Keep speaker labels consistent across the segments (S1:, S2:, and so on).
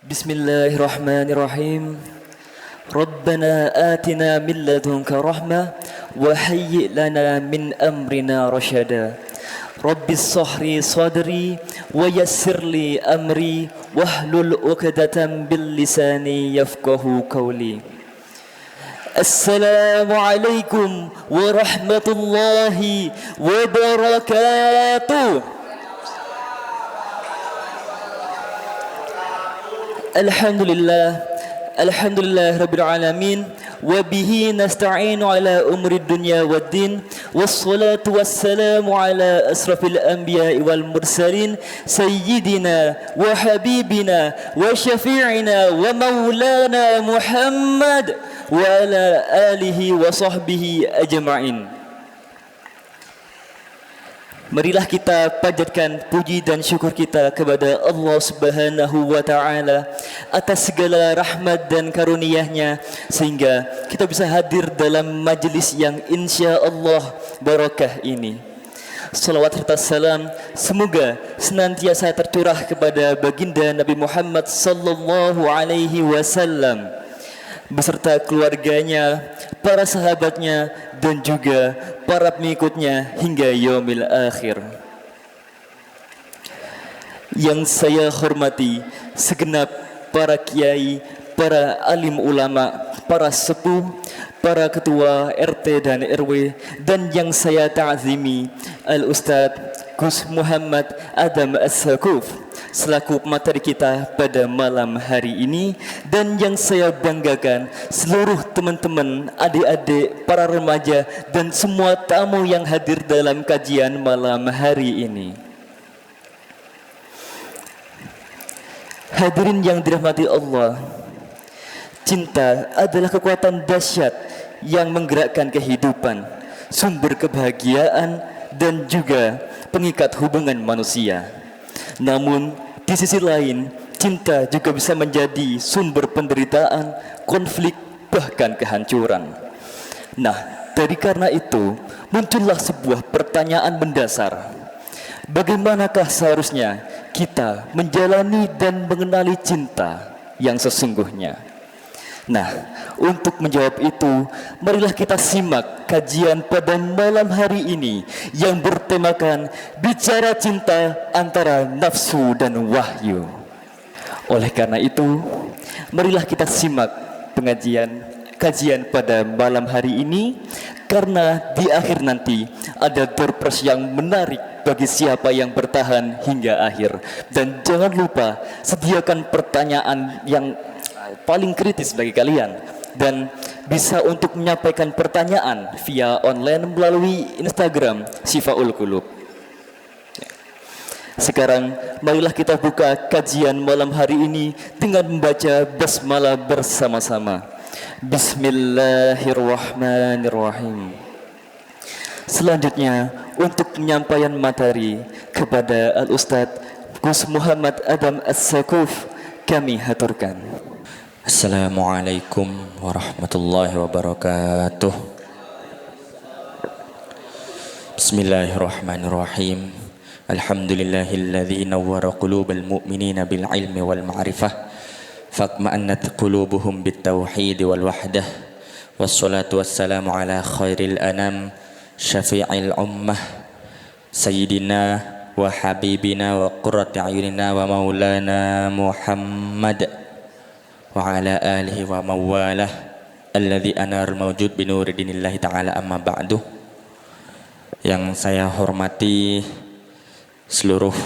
S1: Bismillahirrahmanirrahim. Rabbana atina min ladunka rahmah wa hayyi' lana min amrina rasyada. Rabbis shrah sadri wa yassir li amri wahlul 'uqdatam bil lisani yafqahu qawli. Assalamualaikum warahmatullahi wabarakatuh. Alhamdulillah Rabbil Alamin. Wabihi nasta'inu ala umri dunya waddin. Wassalatu wassalamu ala asrafil anbiya wal mursalin. Sayyidina wa habibina wa syafi'ina wa maulana Muhammad wa ala alihi wa sahbihi ajma'in. Marilah kita panjatkan puji dan syukur kita kepada Allah Subhanahu wa taala atas segala rahmat dan karunia-Nya sehingga kita bisa hadir dalam majelis yang insyaallah barakah ini. Salawat serta salam semoga senantiasa tercurah kepada baginda Nabi Muhammad sallallahu alaihi wasallam beserta keluarganya, para sahabatnya, dan juga para pengikutnya hingga yaumil akhir. Yang saya hormati segenap para kiai, para alim ulama, para sepuh, para ketua RT dan RW, dan yang saya ta'zimi Al-Ustadz Gus Muhammad Adam As-Sakuf selaku pemateri kita pada malam hari ini, dan yang saya banggakan seluruh teman-teman, adik-adik, para remaja, dan semua tamu yang hadir dalam kajian malam hari ini. Hadirin yang dirahmati Allah, cinta adalah kekuatan dahsyat yang menggerakkan kehidupan, sumber kebahagiaan, dan juga pengikat hubungan manusia. Namun di sisi lain, cinta juga bisa menjadi sumber penderitaan, konflik, bahkan kehancuran. Nah, dari karena itu muncullah sebuah pertanyaan mendasar. Bagaimanakah seharusnya kita menjalani dan mengenali cinta yang sesungguhnya? Nah, untuk menjawab itu, marilah kita simak kajian pada malam hari ini yang bertemakan bicara cinta antara nafsu dan wahyu. Oleh karena itu, marilah kita simak kajian pada malam hari ini, karena di akhir nanti ada door prize yang menarik bagi siapa yang bertahan hingga akhir. Dan jangan lupa sediakan pertanyaan yang paling kritis bagi kalian, dan bisa untuk menyampaikan pertanyaan via online melalui Instagram Syifaul Qulub. Sekarang marilah kita buka kajian malam hari ini dengan membaca basmalah bersama-sama. Bismillahirrahmanirrahim. Selanjutnya untuk penyampaian materi kepada Al-Ustadz Gus Muhammad Adam As-Sakuf kami haturkan.
S2: Assalamualaikum warahmatullahi wabarakatuh. Bismillahirrahmanirrahim. Alhamdulillahilladzi nawwara qulubal mu'minina bil ilmi wal ma'rifah fatma'annat qulubuhum bit tauhid wal wahdah. Wassalatu wassalamu ala khairil anam syafi'il ummah sayyidina wa habibina wa qurrati ayunina wa maulana Muhammad wa ala alihi wa mawalah alladzi anar mawjud binuri dinillahi ta'ala, amma ba'du. Yang saya hormati seluruh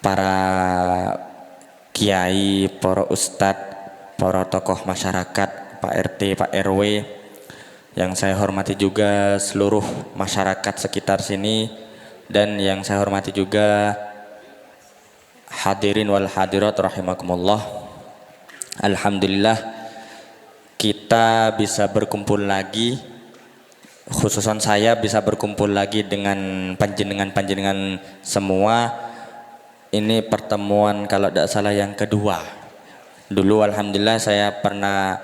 S2: para kiai, para ustadz, para tokoh masyarakat, Pak RT, Pak RW. Yang saya hormati juga seluruh masyarakat sekitar sini, dan yang saya hormati juga hadirin wal hadirat rahimakumullah. Alhamdulillah kita bisa berkumpul lagi, khususan saya bisa berkumpul lagi dengan panjenengan semua. Ini pertemuan kalau tidak salah yang kedua. Dulu alhamdulillah saya pernah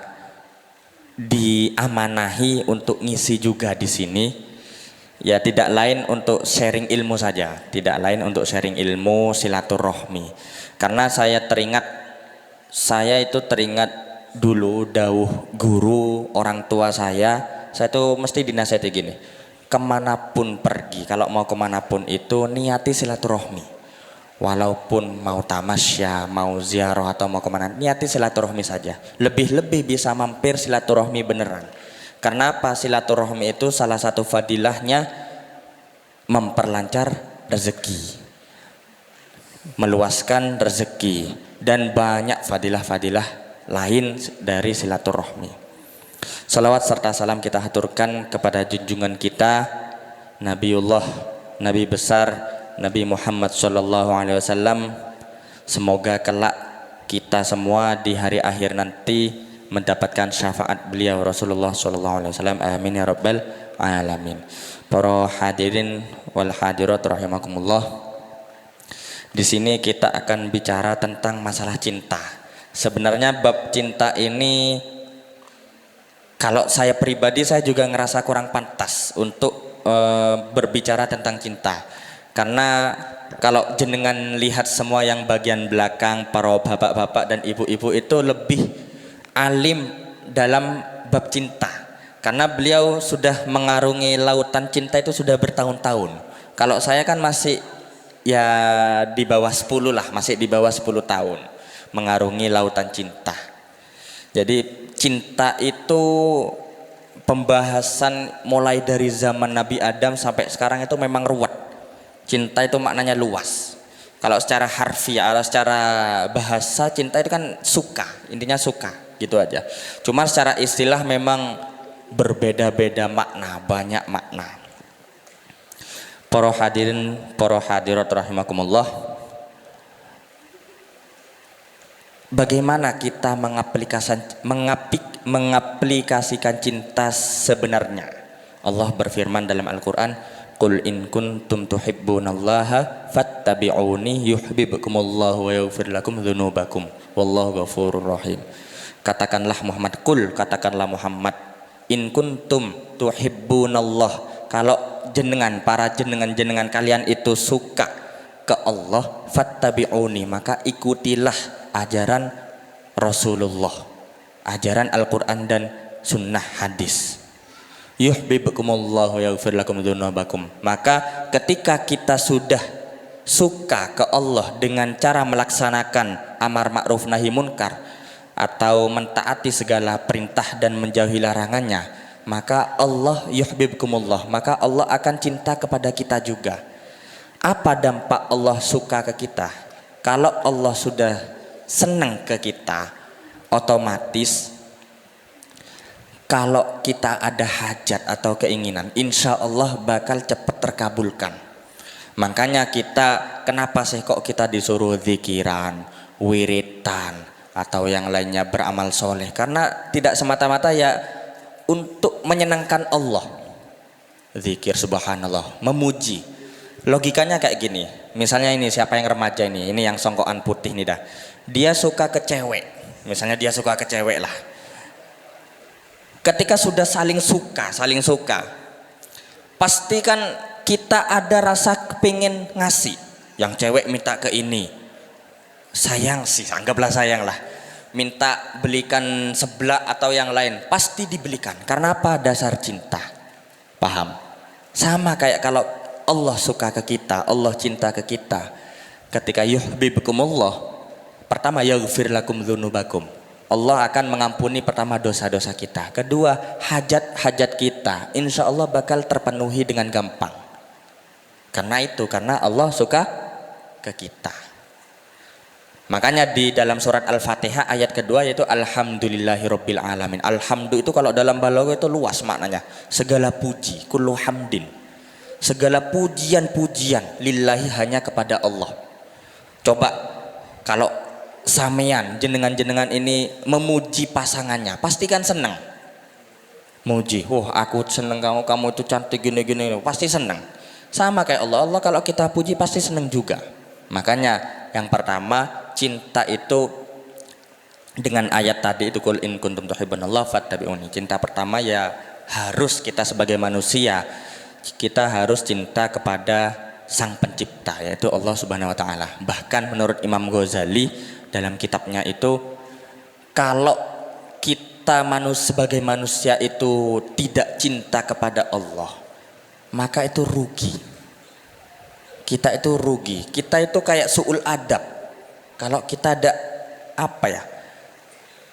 S2: diamanahi untuk ngisi juga di sini. Ya tidak lain untuk sharing ilmu saja, tidak lain untuk sharing ilmu, silaturahmi. Karena saya itu teringat dulu dawuh guru orang tua saya itu mesti dinasihati gini, kemanapun pergi, kalau mau kemanapun itu niati silaturahmi. Walaupun mau tamasya, mau ziarah atau mau kemana, niati silaturahmi saja. Lebih-lebih bisa mampir silaturahmi beneran. Karena apa? Silaturahmi itu salah satu fadilahnya memperlancar rezeki, meluaskan rezeki, dan banyak fadilah-fadilah lain dari silaturahmi. Salawat serta salam kita haturkan kepada junjungan kita Nabi besar Nabi Muhammad sallallahu alaihi wasallam. Semoga kelak kita semua di hari akhir nanti mendapatkan syafaat beliau Rasulullah sallallahu alaihi wasallam. Amin ya rabbal alamin. Para hadirin wal hadirat rahimakumullah. Di sini kita akan bicara tentang masalah cinta. Sebenarnya bab cinta ini kalau saya pribadi saya juga ngerasa kurang pantas untuk berbicara tentang cinta. Karena kalau jenengan lihat semua yang bagian belakang, para bapak-bapak dan ibu-ibu itu lebih alim dalam bab cinta. Karena beliau sudah mengarungi lautan cinta itu sudah bertahun-tahun. Kalau saya kan masih ya di bawah 10 lah, masih di bawah 10 tahun mengarungi lautan cinta. Jadi cinta itu pembahasan mulai dari zaman Nabi Adam sampai sekarang itu memang ruwet. Cinta itu maknanya luas. Kalau secara harfiah, secara bahasa cinta itu kan suka, intinya suka, gitu aja. Cuma secara istilah memang berbeda-beda makna, banyak makna. Para hadirin, para hadirat rahimakumullah. Bagaimana kita mengaplikasikan cinta sebenarnya? Allah berfirman dalam Al-Quran, Qul in kuntum tuhibbunallaha fattabi'uni yuhibbukumullahu wa yaghfir lakum dzunubakum wallahu ghafurur rahim. Katakanlah Muhammad, katakanlah Muhammad, in kuntum tuhibbunallah, kalau para jenengan kalian itu suka ke Allah, fattabi'uni, maka ikutilah ajaran Rasulullah, ajaran Al-Quran dan sunnah hadis. Yuhibbukumullahu yaghfir lakum dzunubakum. Maka ketika kita sudah suka ke Allah dengan cara melaksanakan amar ma'ruf nahi munkar atau mentaati segala perintah dan menjauhi larangannya, maka Allah yuhibbukumullah, maka Allah akan cinta kepada kita juga. Apa dampak Allah suka ke kita? Kalau Allah sudah senang ke kita, otomatis kalau kita ada hajat atau keinginan, insya Allah bakal cepat terkabulkan. Makanya kenapa sih kok kita disuruh zikiran, wiritan, atau yang lainnya beramal soleh? Karena tidak semata-mata ya untuk menyenangkan Allah. Zikir subhanallah, memuji. Logikanya kayak gini, misalnya ini siapa yang remaja ini yang songkokan putih nih dah. Dia suka ke cewek, misalnya dia suka ke cewek lah. Ketika sudah saling suka, pasti kan kita ada rasa kepingin ngasih. Yang cewek minta ke ini, sayang sih, anggaplah sayang lah, minta belikan seblak atau yang lain, pasti dibelikan. Karena apa? Dasar cinta. Paham? Sama kayak kalau Allah suka ke kita, Allah cinta ke kita. Ketika yuhibbukumullah, pertama yaghfir lakum dzunubakum, Allah akan mengampuni pertama dosa-dosa kita. Kedua, hajat-hajat kita insya Allah bakal terpenuhi dengan gampang. Karena Allah suka ke kita. Makanya di dalam surat Al-Fatihah ayat kedua yaitu Alhamdulillahirabbil alamin. Alhamdulillah itu kalau dalam balaghah itu luas maknanya. Segala puji, kullu hamdin. Segala pujian-pujian lillahi hanya kepada Allah. Coba kalau sampean jenengan ini memuji pasangannya, pasti kan senang. Muji, aku senang kamu itu cantik gini, pasti senang. Sama kayak Allah kalau kita puji pasti senang juga. Makanya yang pertama, cinta itu dengan ayat tadi itu qul in kuntum tuhibbunallaha fattabi'uni. Cinta pertama ya harus kita sebagai manusia kita harus cinta kepada Sang Pencipta, yaitu Allah Subhanahu wa taala. Bahkan menurut Imam Ghazali dalam kitabnya itu, kalau kita sebagai manusia itu tidak cinta kepada Allah, maka itu rugi. Kita itu rugi. Kita itu kayak su'ul adab. Kalau kita ada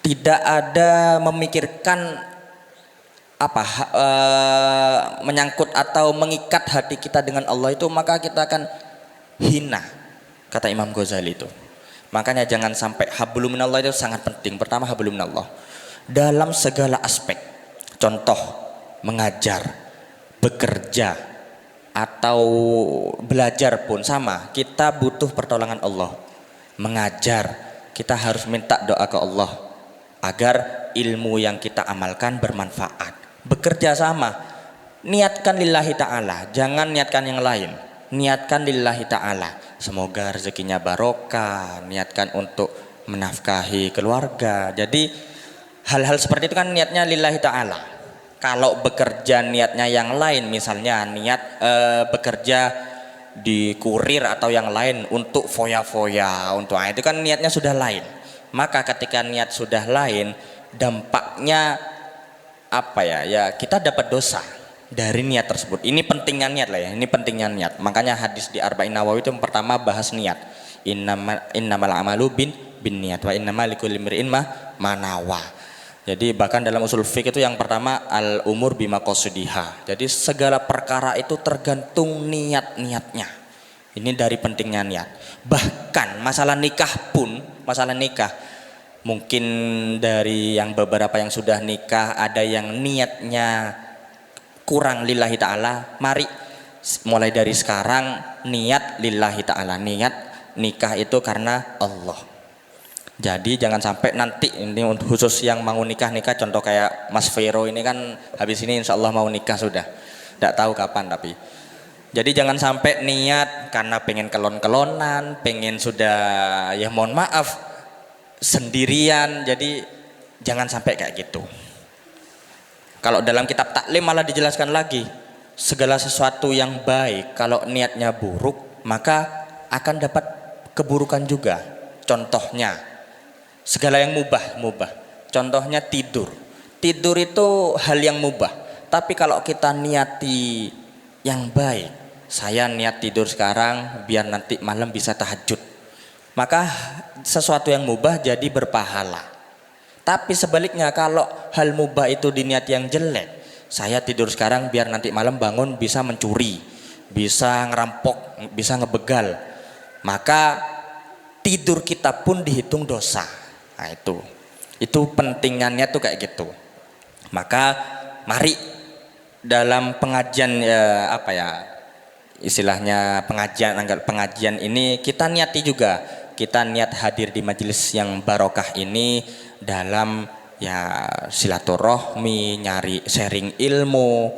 S2: tidak ada memikirkan menyangkut atau mengikat hati kita dengan Allah itu, maka kita akan hina, kata Imam Ghazali itu. Makanya jangan sampai, hablum minallah itu sangat penting. Pertama, hablum minallah dalam segala aspek. Contoh, mengajar, bekerja, atau belajar pun sama, kita butuh pertolongan Allah. Mengajar, kita harus minta doa ke Allah agar ilmu yang kita amalkan bermanfaat. Bekerja sama, niatkan lillahi ta'ala, jangan niatkan yang lain. Niatkan lillahi ta'ala, semoga rezekinya barokah, niatkan untuk menafkahi keluarga. Jadi hal-hal seperti itu kan niatnya lillahi ta'ala. Kalau bekerja niatnya yang lain, misalnya niat bekerja di kurir atau yang lain untuk foya-foya, untuk itu kan niatnya sudah lain. Maka ketika niat sudah lain, dampaknya ya kita dapat dosa dari niat tersebut. Ini pentingnya niat lah ya, ini pentingnya niat. Makanya hadis di Arba'in Nawawi itu yang pertama bahas niat. Innamal a'malu bin niat wa innamal likulli imri'in ma nawa. Jadi bahkan dalam usul fiqh itu yang pertama al umur bima qasidiha. Jadi segala perkara itu tergantung niat-niatnya. Ini dari pentingnya niat. Bahkan masalah nikah pun, mungkin dari yang beberapa yang sudah nikah ada yang niatnya kurang lillahi ta'ala. Mari mulai dari sekarang niat lillahi ta'ala, niat nikah itu karena Allah. Jadi jangan sampai nanti, ini khusus yang mau nikah, contoh kayak Mas Vero ini kan habis ini insya Allah mau nikah sudah, tidak tahu kapan tapi. Jadi jangan sampai niat karena pengen kelon-kelonan, pengen sudah ya mohon maaf sendirian, jadi jangan sampai kayak gitu. Kalau dalam kitab taklim malah dijelaskan lagi, segala sesuatu yang baik kalau niatnya buruk maka akan dapat keburukan juga. Contohnya segala yang mubah. Contohnya tidur itu hal yang mubah. Tapi kalau kita niati yang baik, saya niat tidur sekarang biar nanti malam bisa tahajud, maka sesuatu yang mubah jadi berpahala. Tapi sebaliknya kalau hal mubah itu diniat yang jelek, saya tidur sekarang biar nanti malam bangun bisa mencuri, bisa ngerampok, bisa ngebegal, maka tidur kita pun dihitung dosa. Nah itu pentingnya niat tuh kayak gitu. Maka mari dalam pengajian istilahnya pengajian ini kita niati juga, kita niat hadir di majelis yang barokah ini dalam silaturahmi, nyari sharing ilmu,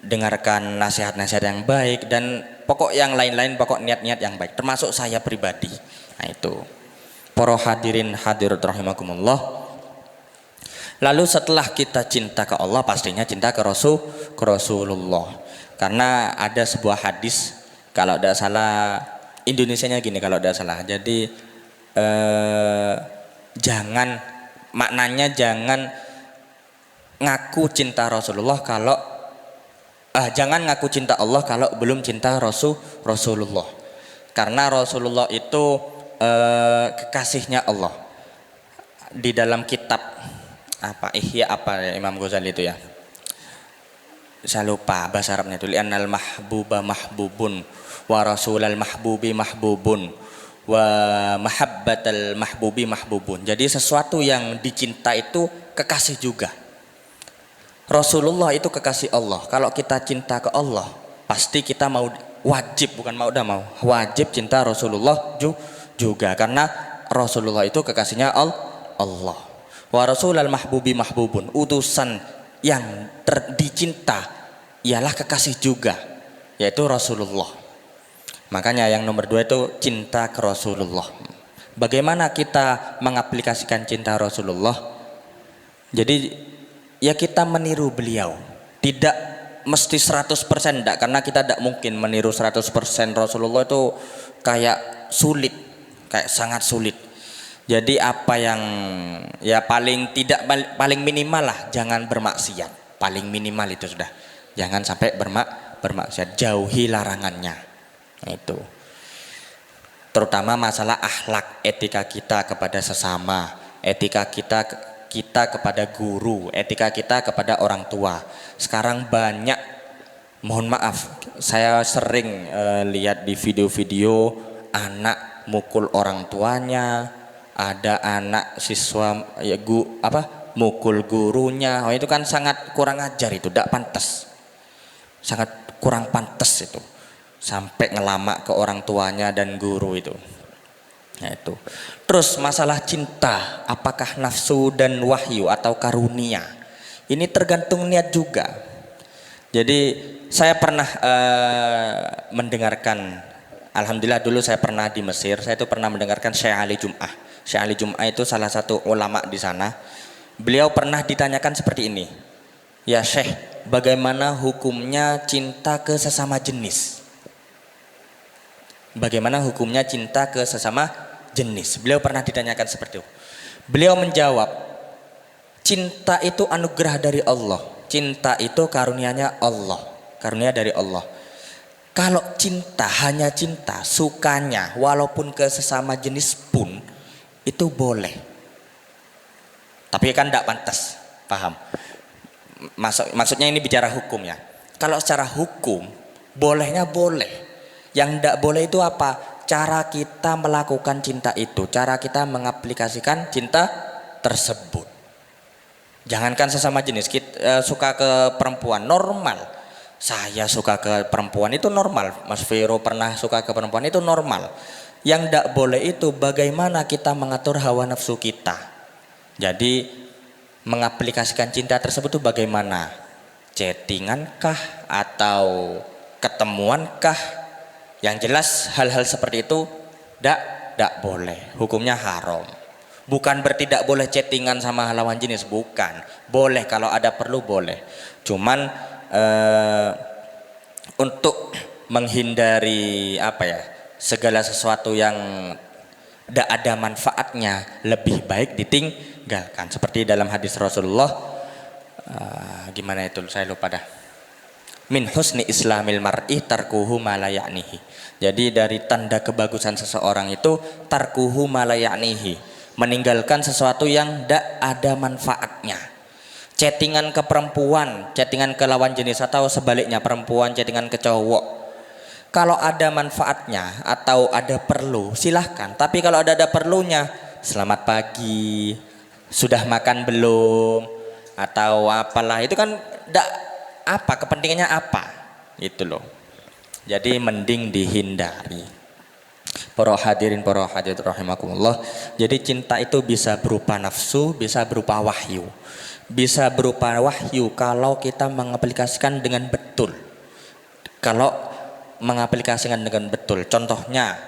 S2: dengarkan nasihat-nasihat yang baik, dan pokok yang lain-lain, pokok niat-niat yang baik, termasuk saya pribadi. Nah itu para hadirin hadirat rahimakumullah. Lalu setelah kita cinta ke Allah, pastinya cinta ke Rasulullah. Karena ada sebuah hadis, kalau tidak salah Indonesianya gini kalau tidak salah. Jadi maknanya jangan ngaku cinta Rasulullah kalau jangan ngaku cinta Allah kalau belum cinta Rasulullah. Karena Rasulullah itu kekasihnya Allah. Di dalam kitab Imam Ghazali itu ya, saya lupa bahasa Arabnya itu, li'annal mahbuba mahbubun wa rasulal mahbubi mahbubun wa mahabbatal mahbubi mahbubun. Jadi sesuatu yang dicinta itu kekasih juga. Rasulullah itu kekasih Allah. Kalau kita cinta ke Allah, pasti kita wajib cinta Rasulullah juga, karena Rasulullah itu kekasihnya Allah. Wa rasulal mahbubi mahbubun, utusan yang dicinta ialah kekasih juga, yaitu Rasulullah. Makanya yang nomor 2 itu cinta ke Rasulullah. Bagaimana kita mengaplikasikan cinta Rasulullah? Jadi ya kita meniru beliau, tidak mesti 100% enggak, karena kita tidak mungkin meniru 100% Rasulullah, itu kayak sulit, kayak sangat sulit. Jadi apa yang ya paling tidak, paling minimal lah, jangan bermaksiat. Paling minimal itu sudah. Jangan sampai bermaksiat, jauhi larangannya. Itu. Terutama masalah akhlak, etika kita kepada sesama, etika kita kepada guru, etika kita kepada orang tua. Sekarang banyak, mohon maaf, saya sering lihat di video-video anak mukul orang tuanya, ada anak siswa ya mukul gurunya. Oh, itu kan sangat kurang ajar, itu tidak pantas, sangat kurang pantas itu, sampai ngelamak ke orang tuanya dan guru itu. Nah, itu. Terus masalah cinta, apakah nafsu dan wahyu atau karunia? Ini tergantung niat juga. Jadi saya pernah mendengarkan, alhamdulillah dulu saya pernah di Mesir, saya itu pernah mendengarkan Syekh Ali Jum'ah. Syekh Ali Jum'ah itu salah satu ulama di sana. Beliau pernah ditanyakan seperti ini, ya Syekh, bagaimana hukumnya cinta ke sesama jenis? Bagaimana hukumnya cinta ke sesama jenis? Beliau pernah ditanyakan seperti itu. Beliau menjawab, cinta itu anugerah dari Allah. Cinta itu karunianya Allah, karunia dari Allah. Kalau cinta, hanya cinta, sukanya walaupun ke sesama jenis pun itu boleh. Tapi kan tidak pantas, paham? Maksudnya ini bicara hukum ya. Kalau secara hukum bolehnya boleh. Yang tidak boleh itu apa? Cara kita melakukan cinta itu, cara kita mengaplikasikan cinta tersebut. Jangankan sesama jenis, kita suka ke perempuan, normal. Saya suka ke perempuan itu normal. Mas Vero pernah suka ke perempuan itu normal. Yang tidak boleh itu bagaimana kita mengatur hawa nafsu kita. Jadi mengaplikasikan cinta tersebut itu bagaimana? Chattingankah atau ketemuankah? Yang jelas hal-hal seperti itu tidak boleh. Hukumnya haram. Bukan berarti tidak boleh chattingan sama lawan jenis, bukan. Boleh kalau ada perlu boleh. Cuman untuk menghindari segala sesuatu yang tidak ada manfaatnya, lebih baik ditinggalkan. Seperti dalam hadis Rasulullah, gimana itu saya lupa dah. Min husni islamil mar'i tarkuhu ma la ya'nihi. Jadi dari tanda kebagusan seseorang itu tarkuhu ma la ya'nihi, meninggalkan sesuatu yang tidak ada manfaatnya. Chattingan ke perempuan, chattingan ke lawan jenis, atau sebaliknya perempuan chattingan ke cowok, kalau ada manfaatnya atau ada perlu silahkan. Tapi kalau ada perlunya, selamat pagi, sudah makan belum, atau apalah, itu kan tidak kepentingannya apa itu loh. Jadi mending dihindari. Para hadirin para hadirat rahimakumullah. Jadi cinta itu bisa berupa nafsu, bisa berupa wahyu. Bisa berupa wahyu kalau kita mengaplikasikan dengan betul. Kalau mengaplikasikan dengan betul, contohnya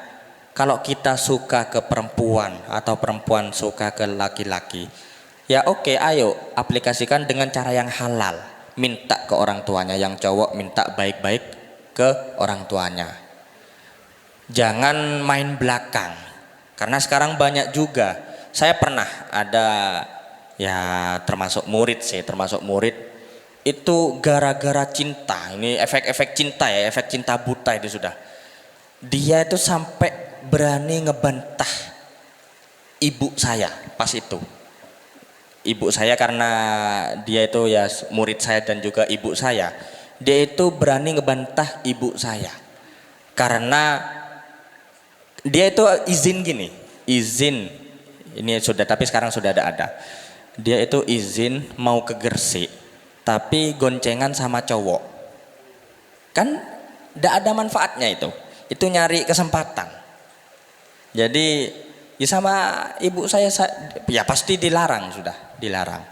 S2: kalau kita suka ke perempuan atau perempuan suka ke laki-laki, ya oke, ayo aplikasikan dengan cara yang halal. Minta ke orang tuanya, yang cowok minta baik-baik ke orang tuanya. Jangan main belakang, karena sekarang banyak juga. Saya pernah ada, ya termasuk murid itu gara-gara cinta. Ini efek-efek cinta ya, efek cinta buta itu sudah. Dia itu sampai berani ngebantah ibu saya pas itu. Ibu saya, karena dia itu ya murid saya dan juga ibu saya. Dia itu berani ngebantah ibu saya. Karena dia itu izin gini, izin ini sudah, tapi sekarang sudah ada. Dia itu izin mau ke Gresik, tapi goncengan sama cowok. Kan tidak ada manfaatnya itu. Itu nyari kesempatan. Jadi ya sama ibu saya ya pasti dilarang, sudah dilarang.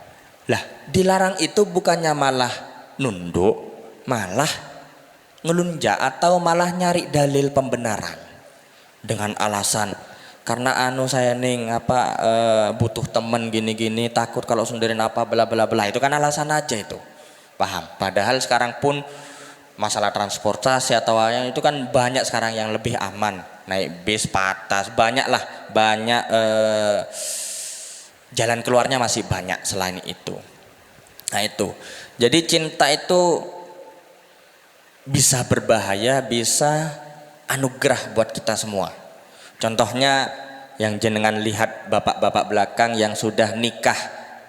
S2: Lah, dilarang itu bukannya malah nunduk, malah ngelunjak atau malah nyari dalil pembenaran dengan alasan karena saya butuh temen gini-gini, takut kalau sundirin apa bla bla bla. Itu kan alasan aja itu. Paham? Padahal sekarang pun masalah transportasi atau yang itu kan banyak sekarang yang lebih aman, naik bis patas, banyak jalan keluarnya masih banyak selain itu. Nah itu, jadi cinta itu bisa berbahaya, bisa anugerah buat kita semua. Contohnya yang jenengan lihat bapak-bapak belakang yang sudah nikah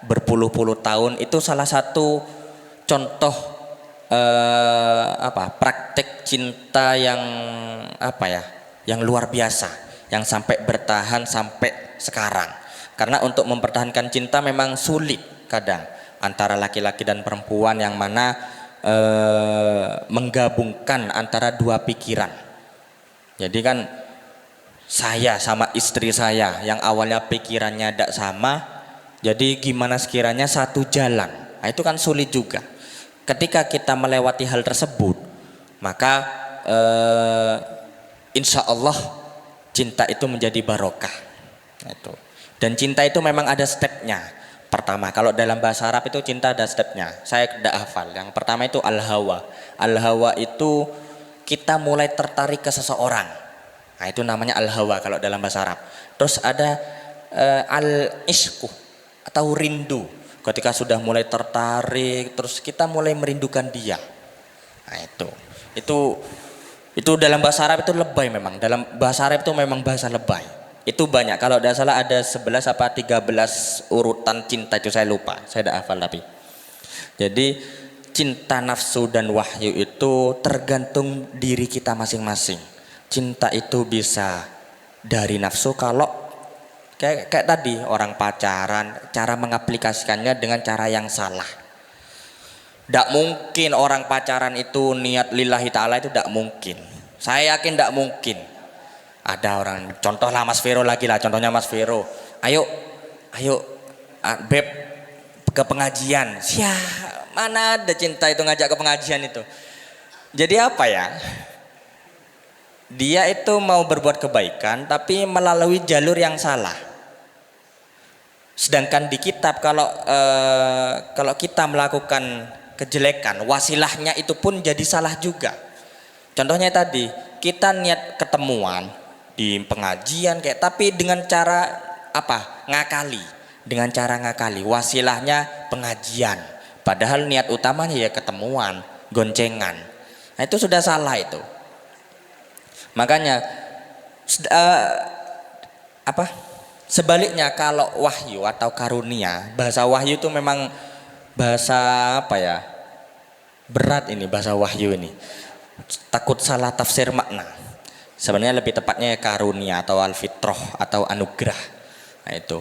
S2: berpuluh-puluh tahun, itu salah satu contoh praktek cinta yang yang luar biasa, yang sampai bertahan sampai sekarang. Karena untuk mempertahankan cinta memang sulit kadang antara laki-laki dan perempuan, yang mana menggabungkan antara dua pikiran. Jadi kan saya sama istri saya yang awalnya pikirannya tidak sama, jadi gimana sekiranya satu jalan, nah, itu kan sulit juga. Ketika kita melewati hal tersebut, maka insya Allah cinta itu menjadi barokah. Itu. Dan cinta itu memang ada stepnya. Pertama, kalau dalam bahasa Arab itu cinta ada stepnya. Saya tidak hafal. Yang pertama itu al-hawa. Al-hawa itu kita mulai tertarik ke seseorang. Nah, itu namanya al-hawa kalau dalam bahasa Arab. Terus ada al-ishku atau rindu. Ketika sudah mulai tertarik, terus kita mulai merindukan dia. Nah, itu dalam bahasa Arab itu lebay memang. Dalam bahasa Arab itu memang bahasa lebay. Itu banyak, kalau tidak salah ada 11 apa 13 urutan cinta, itu saya lupa, saya tidak hafal tapi. Jadi cinta nafsu dan wahyu itu tergantung diri kita masing-masing. Cinta itu bisa dari nafsu, kalau kayak tadi orang pacaran, cara mengaplikasikannya dengan cara yang salah. Tidak mungkin orang pacaran itu niat lillahi ta'ala, itu tidak mungkin. Saya yakin tidak mungkin. Ada orang, contohlah Mas Vero lagi lah, contohnya Mas Vero. Ayo Beb ke pengajian. Mana ada cinta itu ngajak ke pengajian itu. Jadi apa ya? Dia itu mau berbuat kebaikan tapi melalui jalur yang salah. Sedangkan di kitab kalau kita melakukan kejelekan, wasilahnya itu pun jadi salah juga. Contohnya tadi, kita niat ketemuan di pengajian tapi dengan cara ngakali, dengan cara ngakali, wasilahnya pengajian, padahal niat utamanya ya ketemuan, goncengan. Nah, itu sudah salah itu. Makanya sebaliknya, kalau wahyu atau karunia, bahasa wahyu itu memang bahasa berat ini, bahasa wahyu ini, takut salah tafsir makna. Sebenarnya lebih tepatnya karunia atau al-fitrah atau anugerah. Nah itu.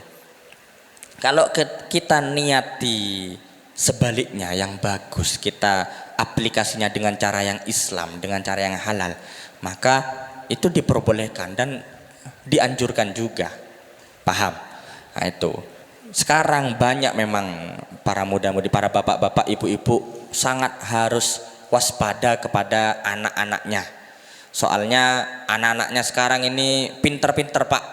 S2: Kalau kita niati sebaliknya yang bagus, kita aplikasinya dengan cara yang Islam, dengan cara yang halal, maka itu diperbolehkan dan dianjurkan juga. Paham? Nah itu. Sekarang banyak memang para muda-mudi, para bapak-bapak, ibu-ibu sangat harus waspada kepada anak-anaknya. Soalnya anak-anaknya sekarang ini pinter-pinter Pak.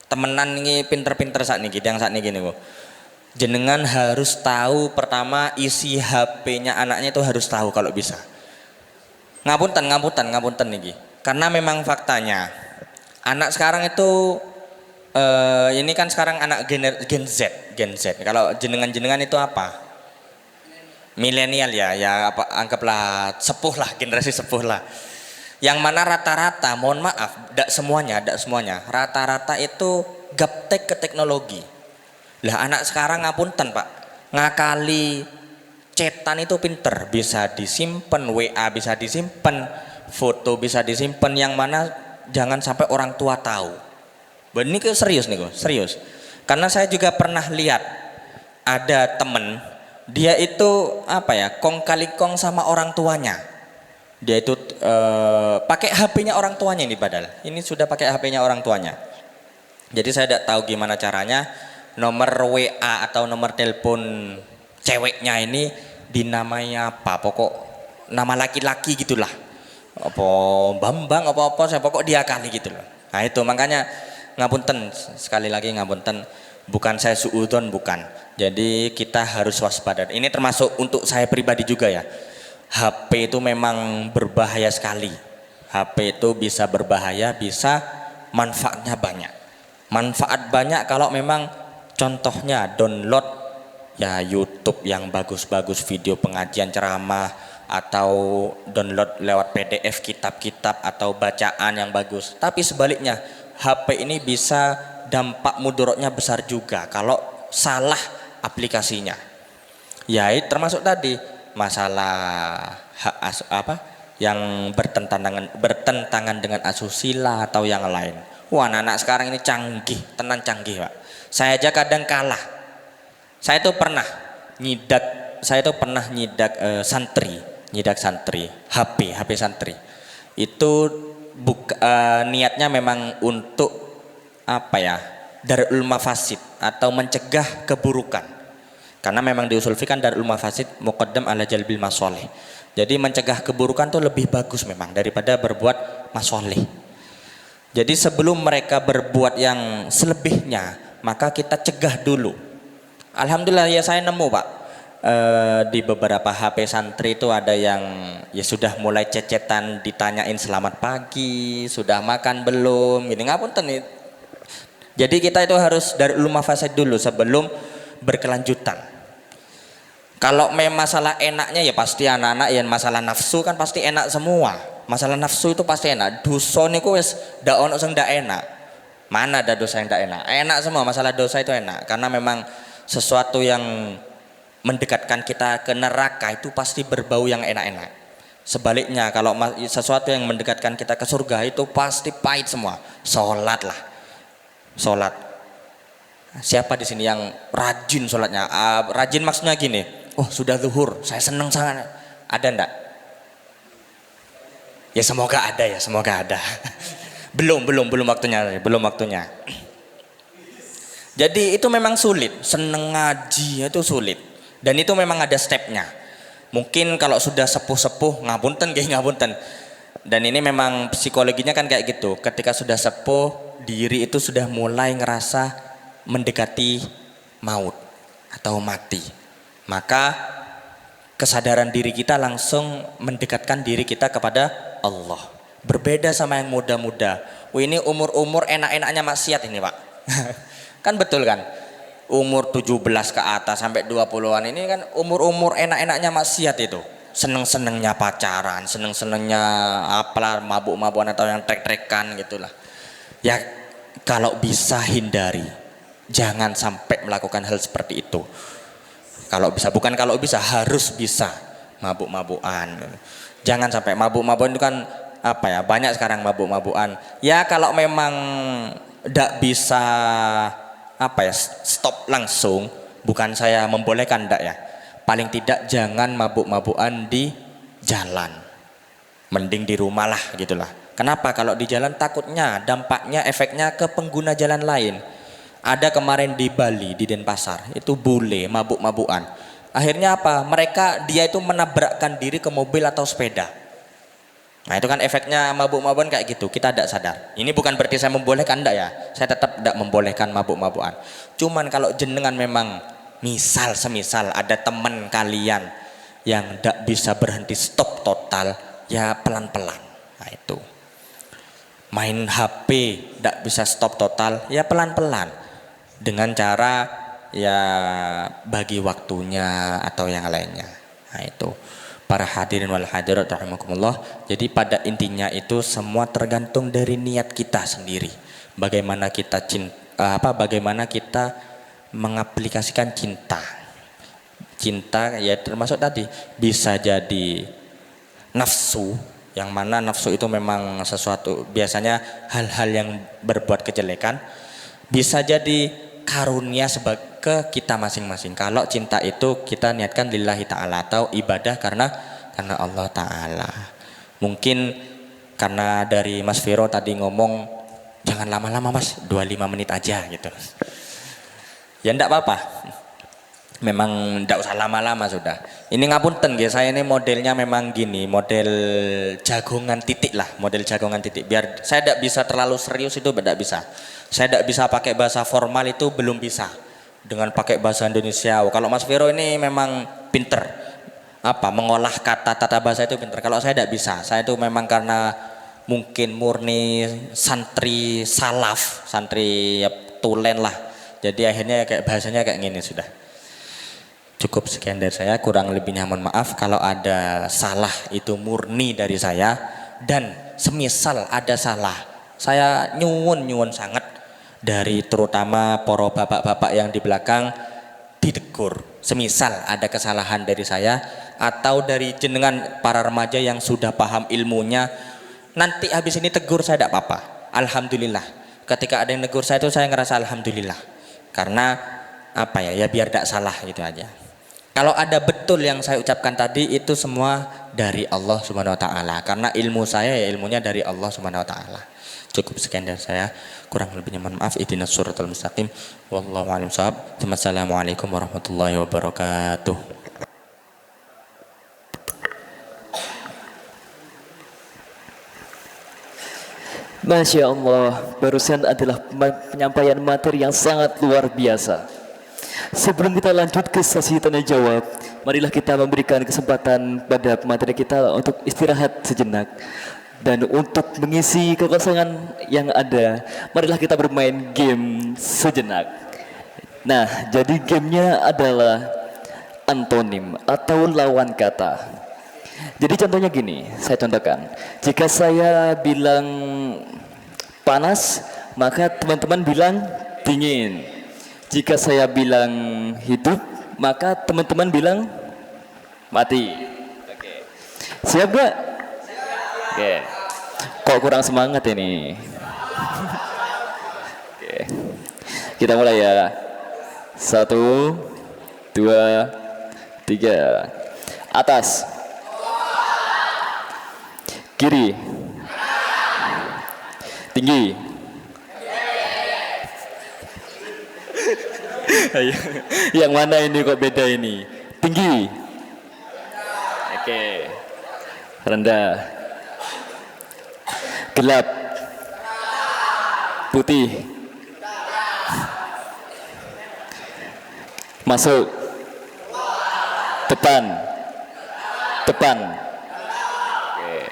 S2: Temenan ini pinter-pinter saat ini, yang saat ini gini kok. Jenengan harus tahu pertama isi HP-nya anaknya itu harus tahu kalau bisa. Ngapunten nih. Karena memang faktanya anak sekarang itu ini kan sekarang anak Gen Z. Kalau jenengan itu apa? Milenial ya anggaplah sepuh lah, generasi sepuh lah. Yang mana rata-rata, mohon maaf, tidak semuanya, rata-rata itu gaptek ke teknologi. Lah anak sekarang ngapunten Pak, ngakali cetan itu pinter, bisa disimpan, WA bisa disimpan, foto bisa disimpan, yang mana jangan sampai orang tua tahu. Ini serius nih kok, serius. Karena saya juga pernah lihat ada temen, dia itu kong kali kong sama orang tuanya. Dia itu pakai HP-nya orang tuanya ini, padahal ini sudah pakai HP-nya orang tuanya. Jadi saya tidak tahu gimana caranya nomor WA atau nomor telepon ceweknya ini dinamai apa, pokok nama laki-laki gitulah, apa Bambang apa saya pokok dia kali gitu loh. Nah itu makanya ngapunten, sekali lagi ngapunten, Bukan saya suudzon, bukan. Jadi kita harus waspada. Ini termasuk untuk saya pribadi juga ya. HP itu memang berbahaya sekali. HP itu bisa berbahaya, bisa manfaatnya banyak. Manfaat banyak kalau memang contohnya download ya YouTube yang bagus-bagus, video pengajian ceramah, atau download lewat PDF kitab-kitab atau bacaan yang bagus. Tapi sebaliknya, HP ini bisa dampak mudorotnya besar juga kalau salah aplikasinya. Ya, termasuk tadi masalah yang bertentangan dengan asusila atau yang lain. Wah, anak-anak sekarang ini canggih, tenan canggih, Pak. Saya aja kadang kalah. Saya tuh pernah nyidak santri, HP santri. Itu niatnya memang untuk Darul Mafasid atau mencegah keburukan. Karena memang diusul fikih Darul Mafasid muqaddam ala jalbil masoleh. Jadi mencegah keburukan itu lebih bagus memang daripada berbuat masoleh. Jadi sebelum mereka berbuat yang selebihnya, maka kita cegah dulu. Alhamdulillah ya, saya nemu Pak, di beberapa HP santri itu ada yang ya sudah mulai cecetan ditanyain selamat pagi, sudah makan belum, gini ngapunten nih. Jadi kita itu harus dari ulama fasid dulu sebelum berkelanjutan. Kalau memang masalah enaknya ya pasti anak-anak yang masalah nafsu kan pasti enak semua. Masalah nafsu itu pasti enak. Dosa niku wis ndak ono sing ndak enak. Mana ada dosa yang ndak enak? Enak semua, masalah dosa itu enak karena memang sesuatu yang mendekatkan kita ke neraka itu pasti berbau yang enak-enak. Sebaliknya kalau sesuatu yang mendekatkan kita ke surga itu pasti pahit semua. Sholat lah. Sholat. Siapa di sini yang rajin sholatnya? Rajin maksudnya gini. Oh sudah zuhur, saya senang sangat. Ada ndak? Ya semoga ada ya, semoga ada. belum waktunya. Jadi itu memang sulit. Seneng ngaji itu sulit. Dan itu memang ada stepnya. Mungkin kalau sudah sepuh-sepuh ngapunten. Dan ini memang psikologinya kan kayak gitu. Ketika sudah sepuh, diri itu sudah mulai ngerasa mendekati maut atau mati. Maka kesadaran diri kita langsung mendekatkan diri kita kepada Allah. Berbeda sama yang muda-muda. Ini umur-umur enak-enaknya maksiat ini Pak. Kan betul kan? Umur 17 ke atas sampai 20-an ini kan umur-umur enak-enaknya maksiat itu. Seneng-senengnya pacaran, seneng-senengnya apalah mabuk-mabukan atau yang trek-trekan gitulah. Ya kalau bisa hindari. Jangan sampai melakukan hal seperti itu. Harus bisa mabuk-mabukan. Jangan sampai mabuk-mabukan itu kan banyak sekarang mabuk-mabukan. Ya kalau memang ndak bisa stop langsung, bukan saya membolehkan ndak ya. Paling tidak jangan mabuk-mabukan di jalan. Mending di rumah lah gitulah. Kenapa? Kalau di jalan takutnya dampaknya efeknya ke pengguna jalan lain. Ada kemarin di Bali, di Denpasar, itu bule mabuk-mabukan. Akhirnya dia itu menabrakkan diri ke mobil atau sepeda. Nah itu kan efeknya mabuk-mabukan kayak gitu, kita tidak sadar. Ini bukan berarti saya membolehkan, enggak ya. Saya tetap tidak membolehkan mabuk-mabukan. Cuman kalau jenengan memang semisal ada teman kalian yang tidak bisa berhenti stop total, ya pelan-pelan. Nah itu. Main HP tidak bisa stop total, ya pelan-pelan. Dengan cara ya bagi waktunya atau yang lainnya. Nah itu. Para hadirin wal hadirat rahimakumullah. Jadi pada intinya itu semua tergantung dari niat kita sendiri. Bagaimana kita mengaplikasikan cinta. Cinta ya termasuk tadi bisa jadi nafsu, yang mana nafsu itu memang sesuatu biasanya hal-hal yang berbuat kejelekan. Bisa jadi karunia ke kita masing-masing. Kalau cinta itu kita niatkan lillahi ta'ala atau ibadah karena Allah ta'ala. Mungkin karena dari Mas Viro tadi ngomong jangan lama-lama Mas, 25 menit aja gitu. Ya enggak apa-apa. Memang enggak usah lama-lama sudah. Ini ngapunten ya, saya ini modelnya memang gini, model jagongan titik lah, model jagongan titik. Biar saya enggak bisa terlalu serius itu enggak bisa. Saya tidak bisa pakai bahasa formal itu belum bisa. Dengan pakai bahasa Indonesia. Kalau Mas Vero ini memang pinter. Mengolah kata tata bahasa itu pinter. Kalau saya tidak bisa. Saya itu memang karena mungkin murni santri salaf, santri ya, tulen lah. Jadi akhirnya kayak bahasanya kayak gini sudah. Cukup sekian dari saya, kurang lebihnya mohon maaf kalau ada salah itu murni dari saya, dan semisal ada salah saya nyuwun sangat dari terutama para bapak-bapak yang di belakang ditegur. Semisal ada kesalahan dari saya atau dari jenengan para remaja yang sudah paham ilmunya, nanti habis ini tegur saya tidak apa-apa. Alhamdulillah. Ketika ada yang negur saya itu saya ngerasa alhamdulillah. Karena ya biar tidak salah gitu aja. Kalau ada betul yang saya ucapkan tadi itu semua dari Allah Subhanahu wa taala. Karena ilmu saya ya ilmunya dari Allah Subhanahu wa taala. Cukup sekian dari saya. Kurang lebihnya mohon maaf. Ihdinas siratal mustaqim. Wallahu a'lam bishawab. Wassalamualaikum warahmatullahi wabarakatuh.
S1: Masya Allah, barusan adalah penyampaian materi yang sangat luar biasa. Sebelum kita lanjut ke sesi tanya jawab, marilah kita memberikan kesempatan pada pemateri kita untuk istirahat sejenak. Dan untuk mengisi kekosongan yang ada, marilah kita bermain game sejenak. Nah, jadi gamenya adalah antonim atau lawan kata. Jadi contohnya gini, saya contohkan. Jika saya bilang panas, maka teman-teman bilang dingin. Jika saya bilang hidup, maka teman-teman bilang mati. Oke. Siap gak? Oke. Kok kurang semangat ini? Oke. Kita mulai ya. 1, 2, 3. Atas. Kiri. Tinggi. Yang mana ini kok beda ini? Tinggi. Oke. Rendah. Gelap. Putih. Masuk. Depan. Depan. Oke.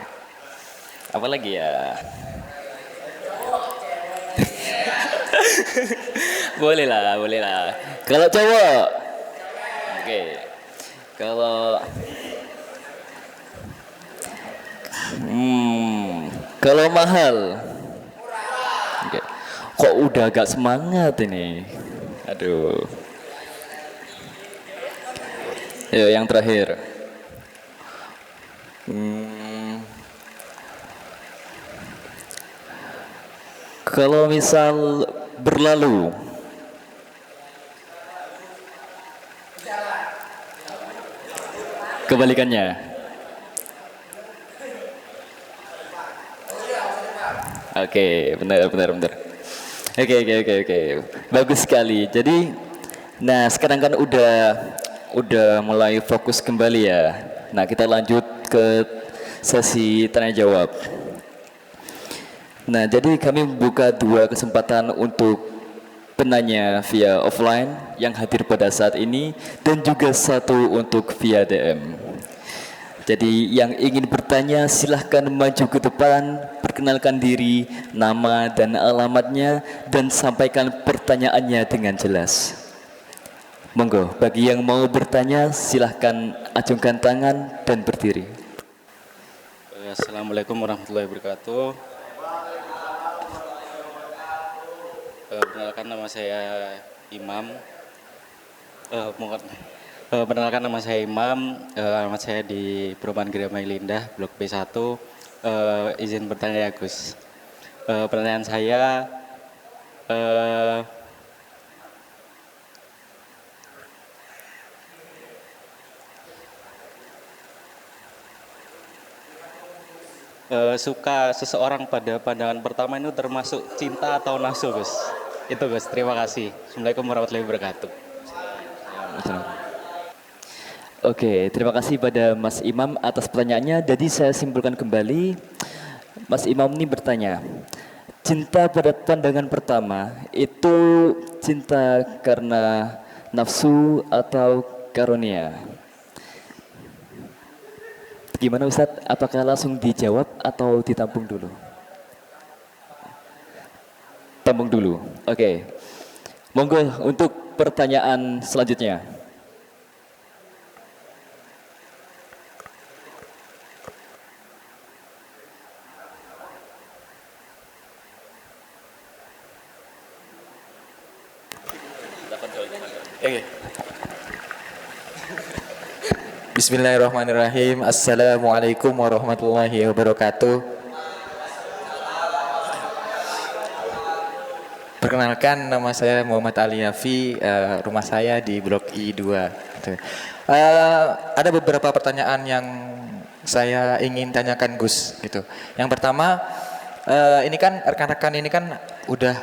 S1: Apa lagi ya? Boleh lah. Kalau cowok, oke. Kalau mahal, oke. Kok udah agak semangat ini? Aduh. Yo, yang terakhir. Kalau misal berlalu, kebalikannya. Oke, benar. Oke. Bagus sekali. Jadi, nah sekarang kan udah mulai fokus kembali ya. Nah, kita lanjut ke sesi tanya jawab. Nah, jadi kami membuka 2 kesempatan untuk penanya via offline yang hadir pada saat ini dan juga 1 untuk via DM. Jadi yang ingin bertanya silahkan maju ke depan, perkenalkan diri, nama dan alamatnya, dan sampaikan pertanyaannya dengan jelas. Monggo, bagi yang mau bertanya silahkan acungkan tangan dan berdiri.
S3: Assalamualaikum warahmatullahi wabarakatuh. Perkenalkan nama saya Imam. Perkenalkan nama saya Imam. Alamat saya di Perumahan Giramai Lindah, Blok B1. Izin bertanya ya Gus. Pertanyaan saya, suka seseorang pada pandangan pertama itu termasuk cinta atau nafsu Gus? Itu Gus, terima kasih. Assalamualaikum warahmatullahi wabarakatuh.
S1: Oke, terima kasih pada Mas Imam atas pertanyaannya. Jadi saya simpulkan kembali, Mas Imam ini bertanya, cinta pada pandangan pertama itu cinta karena nafsu atau karunia? Gimana Ustadz? Apakah langsung dijawab atau ditampung dulu? Tampung dulu. Oke. Monggo untuk pertanyaan selanjutnya.
S4: Oke. Bismillahirrahmanirrahim. Assalamualaikum warahmatullahi wabarakatuh. Perkenalkan, nama saya Muhammad Ali Yafi. Rumah saya di Blok I2. Gitu. Ada beberapa pertanyaan yang saya ingin tanyakan Gus. Gitu. Yang pertama, ini kan rekan-rekan ini kan udah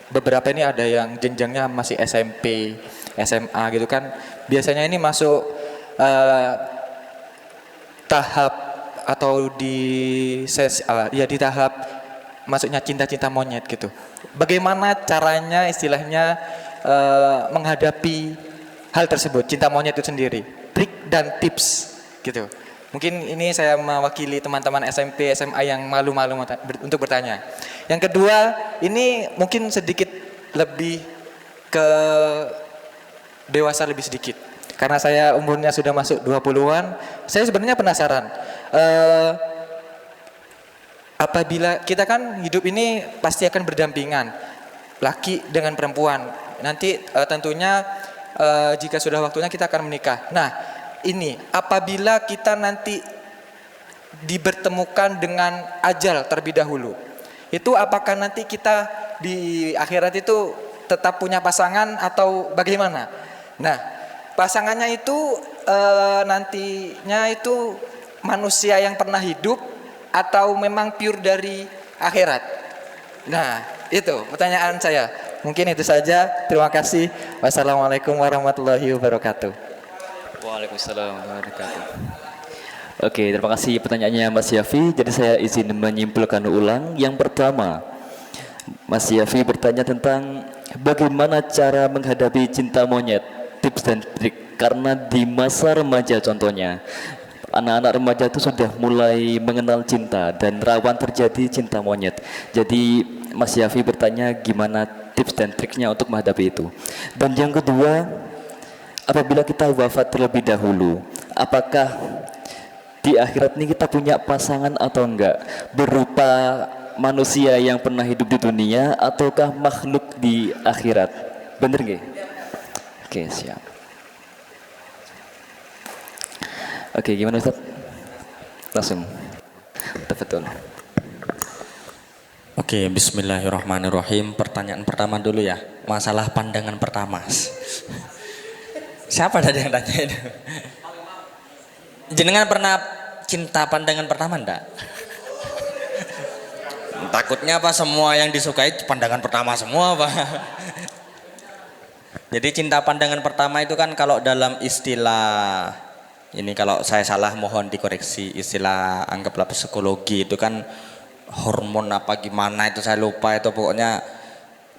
S4: beberapa ini ada yang jenjangnya masih SMP, SMA gitu kan. Biasanya ini masuk tahap atau di di tahap masuknya cinta-cinta monyet gitu. Bagaimana caranya istilahnya menghadapi hal tersebut, cinta monyet itu sendiri, trik dan tips gitu. Mungkin ini saya mewakili teman-teman SMP, SMA yang malu-malu untuk bertanya. Yang kedua, ini mungkin sedikit lebih ke dewasa lebih sedikit. Karena saya umurnya sudah masuk 20-an, saya sebenarnya penasaran. Apabila kita kan hidup ini pasti akan berdampingan, laki dengan perempuan. Nanti tentunya jika sudah waktunya kita akan menikah. Nah, ini apabila kita nanti dibertemukan dengan ajal terlebih dahulu, itu apakah nanti kita di akhirat itu tetap punya pasangan atau bagaimana? Nah, pasangannya itu nantinya itu manusia yang pernah hidup atau memang pure dari akhirat? Nah, itu pertanyaan saya. Mungkin itu saja. Terima kasih. Wassalamualaikum warahmatullahi wabarakatuh.
S1: Waalaikumsalam warahmatullahi wabarakatuh. Oke, terima kasih pertanyaannya Mas Yafi. Jadi saya izin menyimpulkan ulang. Yang pertama, Mas Yafi bertanya tentang bagaimana cara menghadapi cinta monyet, tips dan trik. Karena di masa remaja contohnya, anak-anak remaja itu sudah mulai mengenal cinta dan rawan terjadi cinta monyet. Jadi Mas Yafi bertanya gimana tips dan triknya untuk menghadapi itu. Dan yang kedua, apabila kita wafat terlebih dahulu, apakah di akhirat ini kita punya pasangan atau enggak, berupa manusia yang pernah hidup di dunia ataukah makhluk di akhirat? Bener nggak? Oke, siap. Oke, gimana Ustaz? Langsung. Betul.
S2: Oke, bismillahirrahmanirrahim. Pertanyaan pertama dulu ya. Masalah pandangan pertama. Siapa tadi yang tanya itu? Jenengan pernah cinta pandangan pertama enggak? Takutnya apa semua yang disukai pandangan pertama semua Pak? Jadi cinta pandangan pertama itu kan kalau dalam istilah, ini kalau saya salah mohon dikoreksi, istilah anggaplah psikologi itu kan hormon apa gimana itu saya lupa, itu pokoknya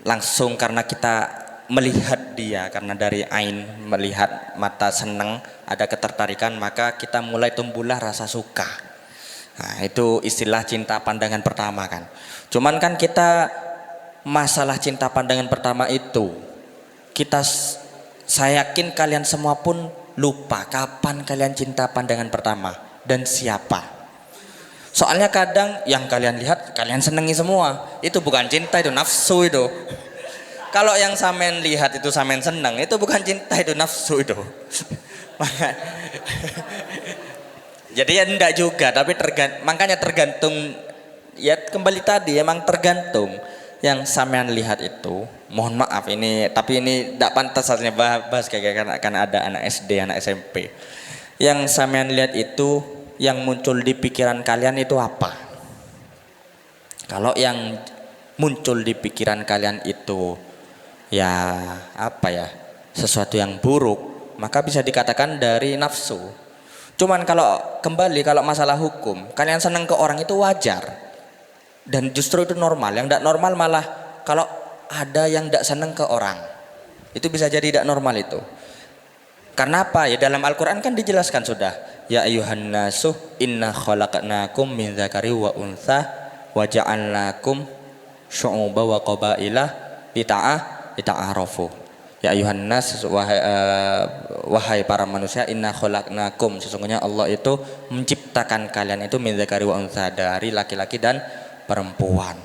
S2: langsung karena kita melihat dia, karena dari ain melihat mata senang ada ketertarikan, maka kita mulai tumbuhlah rasa suka. Nah, itu istilah cinta pandangan pertama kan. Cuman kan kita masalah cinta pandangan pertama itu saya yakin kalian semua pun lupa kapan kalian cinta pandangan pertama dan siapa. Soalnya kadang yang kalian lihat kalian senengi semua, itu bukan cinta, itu nafsu itu. Kalau yang samen lihat itu samen senang, itu bukan cinta, itu nafsu itu. Jadi ya enggak juga, tapi makanya tergantung, ya kembali tadi emang tergantung yang samen lihat itu. Mohon maaf ini, tapi ini enggak pantas saatnya bahas kayak karena ada anak SD, anak SMP. Yang samen lihat itu, yang muncul di pikiran kalian itu apa? Kalau yang muncul di pikiran kalian itu ya apa ya, sesuatu yang buruk, maka bisa dikatakan dari nafsu. Cuman kalau kembali, kalau masalah hukum, kalian senang ke orang itu wajar. Dan justru itu normal. Yang tidak normal malah kalau ada yang tidak senang ke orang, itu bisa jadi tidak normal itu. Karena apa? Ya dalam Al-Quran kan dijelaskan sudah. Ya ayuhan nasu inna khalaqnakum min dzakari wa untha wa ja'alnakum syu'uba wa qabaila lita'arafu. Ya ayuhan nas, wahai para manusia, inna khalaqnakum, sesungguhnya Allah itu menciptakan kalian itu min dzakari wa untha, dari laki-laki dan perempuan.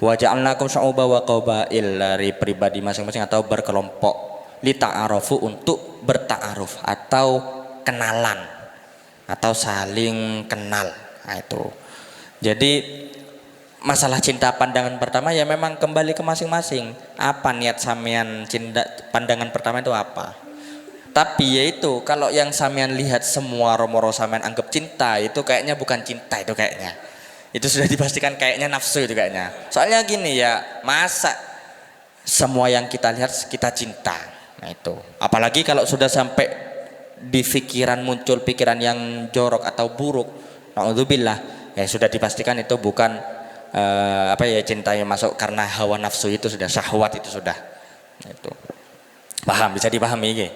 S2: Wa ja'alnakum syu'uba wa qabail, dari pribadi masing-masing atau berkelompok. Lita'arafu, untuk berta'aruf atau kenalan atau saling kenal. Nah, itu. Jadi masalah cinta pandangan pertama ya memang kembali ke masing-masing. Apa niat samian cinta pandangan pertama itu apa? Tapi yaitu kalau yang samian lihat semua romoro samian anggap cinta, itu kayaknya bukan cinta, itu kayaknya. Itu sudah dipastikan kayaknya nafsu itu kayaknya. Soalnya gini ya, masa semua yang kita lihat kita cinta. Nah itu, apalagi kalau sudah sampai di pikiran muncul pikiran yang jorok atau buruk, na'udzubillah, ya sudah dipastikan itu bukan cinta yang masuk karena hawa nafsu, itu sudah syahwat, itu sudah. Nah, itu paham, bisa dipahami ya.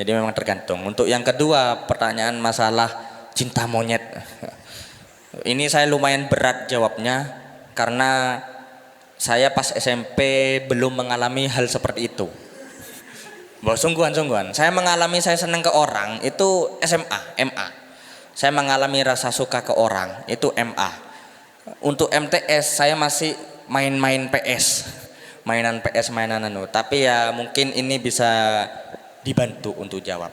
S2: Jadi memang tergantung. Untuk yang kedua, pertanyaan masalah cinta monyet, ini saya lumayan berat jawabnya karena saya pas SMP belum mengalami hal seperti itu. Bahwa sungguhan. Saya mengalami saya senang ke orang itu MA. Saya mengalami rasa suka ke orang itu MA. Untuk MTS saya masih main-main PS. Mainan PS, mainan anu. Tapi ya mungkin ini bisa dibantu untuk jawab.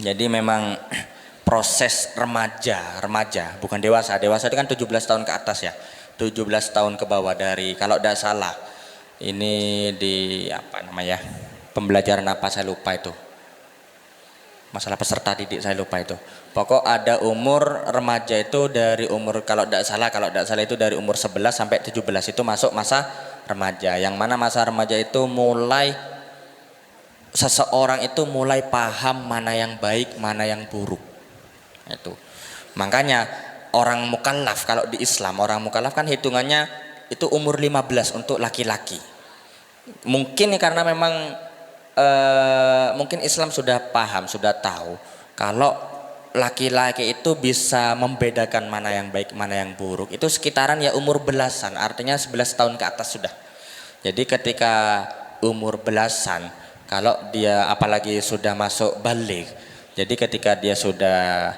S2: Jadi memang proses remaja, bukan dewasa. Dewasa itu kan 17 tahun ke atas ya. 17 tahun ke bawah, dari kalau tidak salah. Ini di apa namanya? Pembelajaran apa saya lupa itu, masalah peserta didik saya lupa itu. Pokok ada umur remaja itu dari umur kalau tidak salah itu dari umur 11 sampai 17 itu masuk masa remaja. Yang mana masa remaja itu mulai seseorang itu mulai paham mana yang baik, mana yang buruk. Itu. Makanya orang mukallaf, kalau di Islam orang mukallaf kan hitungannya itu umur 15 untuk laki-laki. Mungkin karena memang mungkin Islam sudah paham, sudah tahu kalau laki-laki itu bisa membedakan mana yang baik, mana yang buruk. Itu sekitaran ya umur belasan, artinya 11 tahun ke atas sudah. Jadi ketika umur belasan, kalau dia apalagi sudah masuk baligh, jadi ketika dia sudah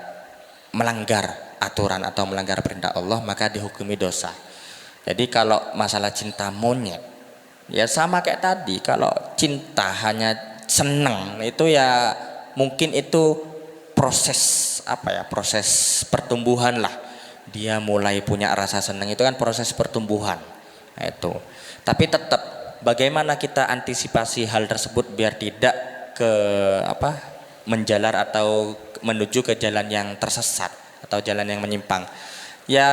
S2: melanggar aturan atau melanggar perintah Allah, maka dihukumi dosa. Jadi kalau masalah cinta monyet, ya sama kayak tadi, kalau cinta hanya seneng itu ya mungkin itu proses proses pertumbuhan lah. Dia mulai punya rasa seneng, itu kan proses pertumbuhan. Nah, itu. Tapi tetap bagaimana kita antisipasi hal tersebut biar tidak ke menjalar atau menuju ke jalan yang tersesat atau jalan yang menyimpang. Ya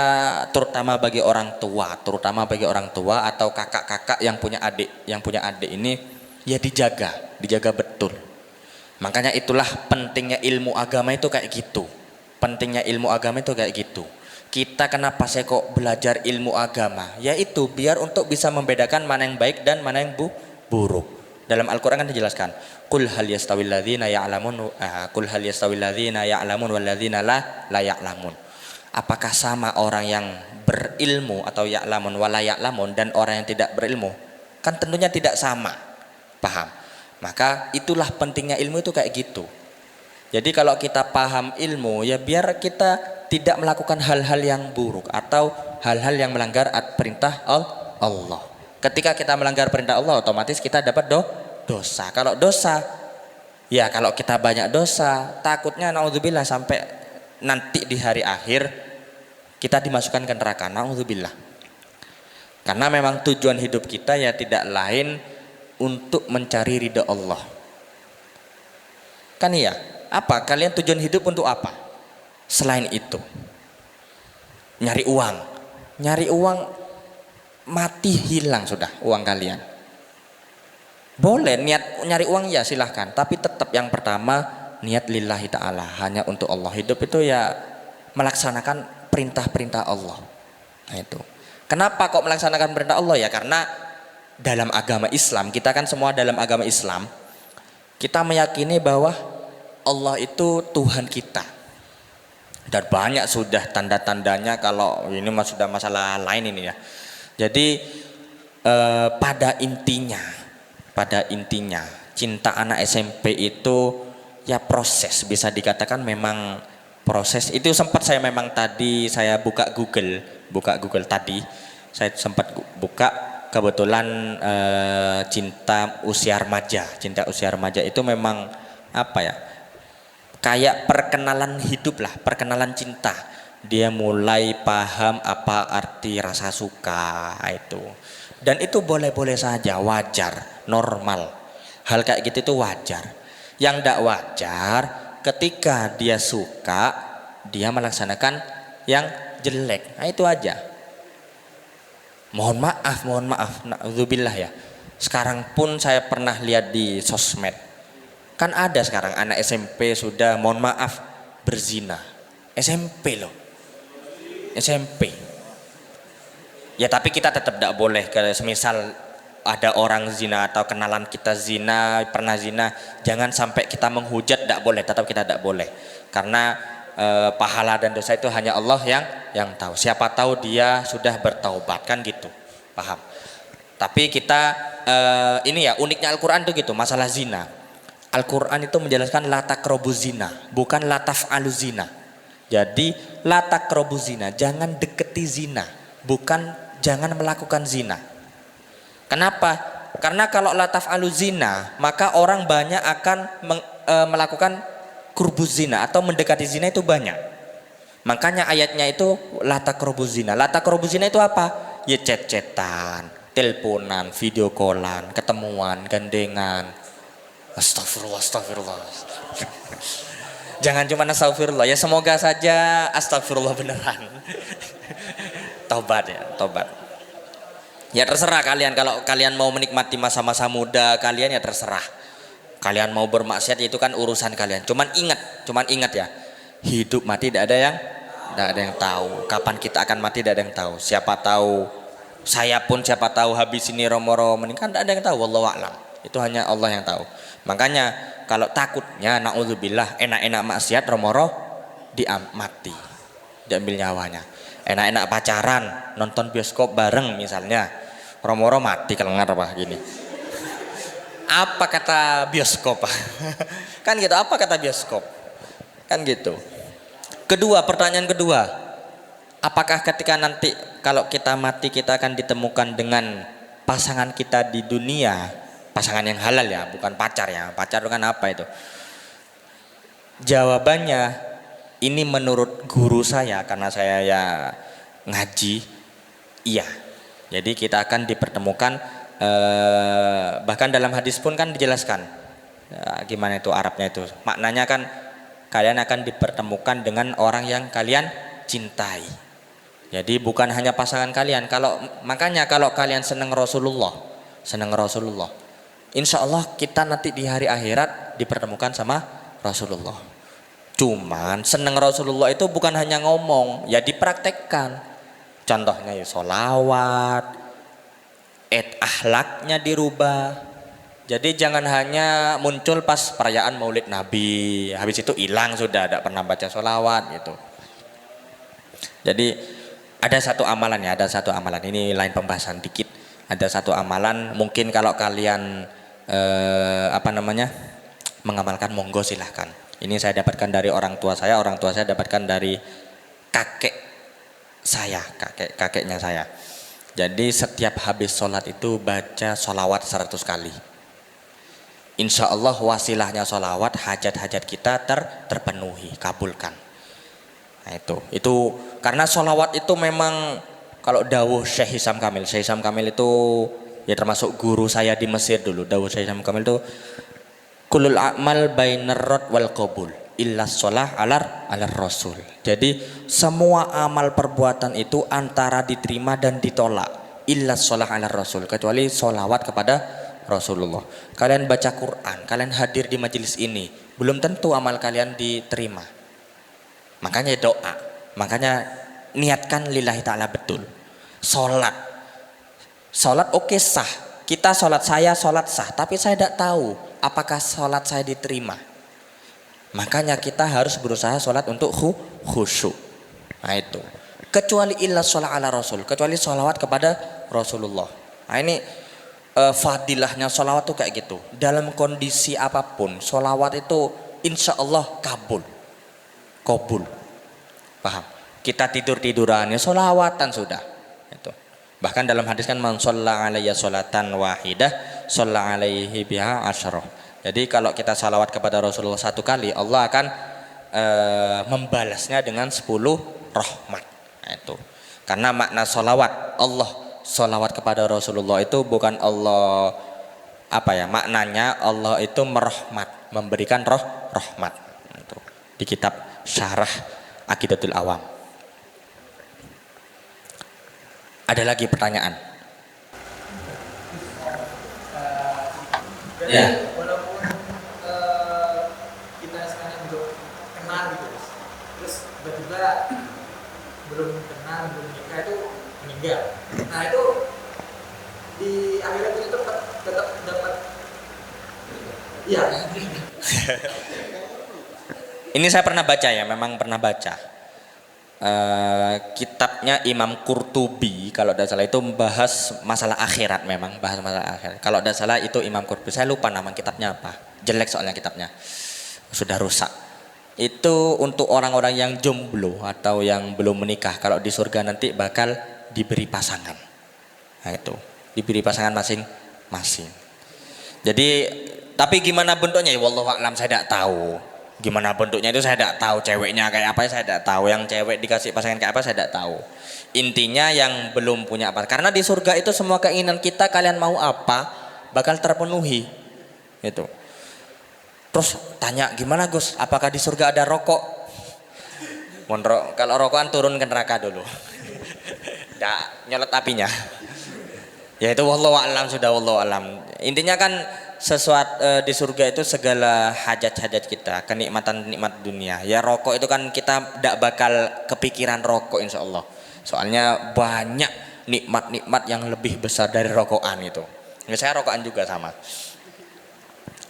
S2: terutama bagi orang tua atau kakak-kakak yang punya adik ini ya dijaga betul. Makanya itulah pentingnya ilmu agama itu kayak gitu. Kita kenapa saya kok belajar ilmu agama? Yaitu biar untuk bisa membedakan mana yang baik dan mana yang buruk. Dalam Al-Qur'an kan dijelaskan, qul hal yastawil ladzina ya'lamun wal ladzina la ya'lamun. Apakah sama orang yang berilmu atau ya'lamun wala ya'lamun dan orang yang tidak berilmu? Kan tentunya tidak sama. Paham? Maka itulah pentingnya ilmu itu kayak gitu. Jadi kalau kita paham ilmu ya biar kita tidak melakukan hal-hal yang buruk atau hal-hal yang melanggar perintah Allah. Ketika kita melanggar perintah Allah, otomatis kita dapat dosa. Kalau dosa, ya kalau kita banyak dosa, takutnya naudzubillah sampai nanti di hari akhir kita dimasukkan ke neraka, naudzubillah. Karena memang tujuan hidup kita ya tidak lain untuk mencari ridha Allah. Kan iya? Apa? Kalian tujuan hidup untuk apa? Selain itu, nyari uang mati hilang sudah uang kalian. Boleh niat nyari uang ya silahkan, tapi tetap yang pertama niat lillahi ta'ala, hanya untuk Allah. Hidup itu ya melaksanakan perintah-perintah Allah. Nah itu. Kenapa kok melaksanakan perintah Allah ya? Karena dalam agama Islam, kita kan semua dalam agama Islam, kita meyakini bahwa Allah itu Tuhan kita. Dan banyak sudah tanda-tandanya, kalau ini sudah masalah lain ini ya. Jadi pada intinya cinta anak SMP itu ya proses, bisa dikatakan memang proses. Itu sempat saya memang tadi saya buka Google tadi, saya sempat buka kebetulan cinta usia remaja itu memang apa ya, kayak perkenalan hidup lah, perkenalan cinta. Dia mulai paham apa arti rasa suka itu. Dan itu boleh-boleh saja, wajar, normal. Hal kayak gitu itu wajar. Yang tidak wajar ketika dia suka, dia melaksanakan yang jelek. Nah itu aja. Mohon maaf, na'udzubillah ya. Sekarang pun saya pernah lihat di sosmed. Kan ada sekarang anak SMP sudah, mohon maaf, berzina. SMP loh. SMP. Ya tapi kita tetap tidak boleh, semisal ada orang zina atau kenalan kita zina, pernah zina, jangan sampai kita menghujat, tidak boleh, tetap kita tidak boleh. Karena pahala dan dosa itu hanya Allah yang tahu. Siapa tahu dia sudah bertaubat, kan gitu. Paham? Tapi kita ini ya uniknya Al-Qur'an tuh gitu, masalah zina. Al-Qur'an itu menjelaskan la taqrabu zina, bukan la taf'alu zina. Jadi la taqrabu zina, jangan deketi zina, bukan jangan melakukan zina. Kenapa? Karena kalau la taf'alu zina, maka orang banyak akan melakukan kurbuz zina atau mendekati zina itu banyak. Makanya ayatnya itu la taqrabu zina. La taqrabu zina itu apa? Ya chat-chatan, teleponan, video callan, ketemuan, gandengan. Astagfirullah. Jangan cuma astagfirullah, ya semoga saja astagfirullah beneran. Tobat. Ya terserah kalian, kalau kalian mau menikmati masa-masa muda kalian ya terserah. Kalian mau bermaksiat itu kan urusan kalian. Cuman ingat ya, hidup mati tidak ada yang tahu. Kapan kita akan mati tidak ada yang tahu. Siapa tahu, saya pun siapa tahu habis ini romo-romo meninggal, tidak ada yang tahu. Wallahu a'lam. Itu hanya Allah yang tahu. Makanya kalau takutnya naudzubillah enak-enak maksiat romoro mati, diambil nyawanya. Enak-enak pacaran, nonton bioskop bareng misalnya, romoro mati kelengar apa gini. Apa kata bioskop? Kan gitu, apa kata bioskop? Kan gitu. Pertanyaan kedua, apakah ketika nanti kalau kita mati kita akan ditemukan dengan pasangan kita di dunia? Pasangan yang halal ya, bukan pacar ya. Pacar itu kan apa itu? Jawabannya ini menurut guru saya, karena saya ya ngaji, iya. Jadi kita akan dipertemukan, bahkan dalam hadis pun kan dijelaskan gimana itu Arabnya itu. Maknanya kan kalian akan dipertemukan dengan orang yang kalian cintai. Jadi bukan hanya pasangan kalian. Makanya kalau kalian senang Rasulullah, insya Allah kita nanti di hari akhirat dipertemukan sama Rasulullah. Cuman seneng Rasulullah itu bukan hanya ngomong, ya dipraktekkan. Contohnya ya sholawat, akhlaknya dirubah. Jadi jangan hanya muncul pas perayaan Maulid Nabi, habis itu hilang sudah, tidak pernah baca sholawat gitu. Jadi ada satu amalan ini lain pembahasan dikit. Ada satu amalan, mungkin kalau kalian mengamalkan, monggo silahkan. Ini saya dapatkan dari orang tua saya dapatkan dari kakeknya saya. Jadi setiap habis sholat itu baca sholawat 100 kali. Insya Allah wasilahnya sholawat, hajat-hajat kita terpenuhi, kabulkan. Nah itu karena sholawat itu memang, kalau dawuh Syekh Hisam Kamil itu ya termasuk guru saya di Mesir dulu. Dawuh Syekh Hisam Kamil itu kulul a'mal bainar rad wal qabul illa sholah alar rasul. Jadi semua amal perbuatan itu antara diterima dan ditolak, illa sholah alar rasul, kecuali sholawat kepada Rasulullah. Kalian baca Quran, kalian hadir di majelis ini, belum tentu amal kalian diterima. Makanya doa, makanya niatkan lillahi ta'ala betul. Sholat oke sah. Kita sholat, saya sholat sah. Tapi saya tidak tahu apakah sholat saya diterima. Makanya kita harus berusaha sholat untuk khusyuk. Nah itu. Kecuali illa sholat ala rasul. Kecuali sholawat kepada Rasulullah. Nah ini fadilahnya sholawat tuh kayak gitu. Dalam kondisi apapun sholawat itu insya Allah kabul. Paham? Kita tiduran ya sholawatan sudah. Itu. Bahkan dalam hadis kan man shalla alayya sholatan wahidah shalla alaihi biha asyarah. Jadi kalau kita sholawat kepada Rasulullah 1 kali, Allah akan membalasnya dengan 10 rahmat. Nah, itu. Karena makna sholawat, Allah sholawat kepada Rasulullah itu bukan Allah maknanya Allah itu merahmat, memberikan rahmat. Itu. Di kitab Syarah Aqidatul Awam. Ada lagi pertanyaan? Ya.
S4: Walaupun kita sekarang belum kenal gitu, terus tiba-tiba belum kenal, belum nikah itu meninggal. Nah itu di akhirat itu tetap dapat. Iya.
S2: Ini saya pernah baca ya, memang pernah baca. Kitabnya Imam Qurtubi kalau tidak salah itu membahas masalah akhirat, memang bahas masalah akhirat. Kalau tidak salah itu Imam Qurtubi, saya lupa nama kitabnya apa, jelek soalnya kitabnya, sudah rusak. Itu untuk orang-orang yang jomblo atau yang belum menikah, kalau di surga nanti bakal diberi pasangan. Nah itu, diberi pasangan masing-masing. Jadi tapi gimana bentuknya ya wallahu a'lam, saya tidak tahu. Gimana bentuknya itu saya tidak tahu, ceweknya kayak apa saya tidak tahu, yang cewek dikasih pasangan kayak apa saya tidak tahu. Intinya yang belum punya apa, karena di surga itu semua keinginan kita, kalian mau apa bakal terpenuhi itu. Terus tanya gimana Gus, apakah di surga ada rokok? Kalau rokokan turun ke neraka dulu, tidak nyolot apinya. Ya itu wallahu a'lam sudah, wallahu a'lam. Intinya kan sesuatu di surga itu segala hajat-hajat kita, kenikmatan-nikmat dunia. Ya rokok itu kan kita tidak bakal kepikiran rokok insya Allah. Soalnya banyak nikmat-nikmat yang lebih besar dari rokokan itu. Ya, saya rokokan juga sama.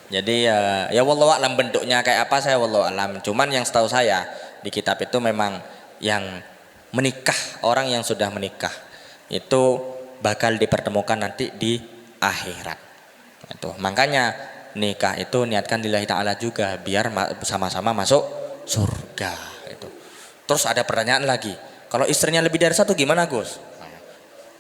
S2: Jadi ya wallahu a'lam bentuknya kayak apa saya wallahu a'lam. Cuman yang setahu saya di kitab itu memang yang menikah, orang yang sudah menikah itu bakal dipertemukan nanti di akhirat. Itu makanya nikah itu niatkan lillahi ta'ala juga biar sama-sama masuk surga itu. Terus ada pertanyaan lagi, kalau istrinya lebih dari 1 gimana Gus?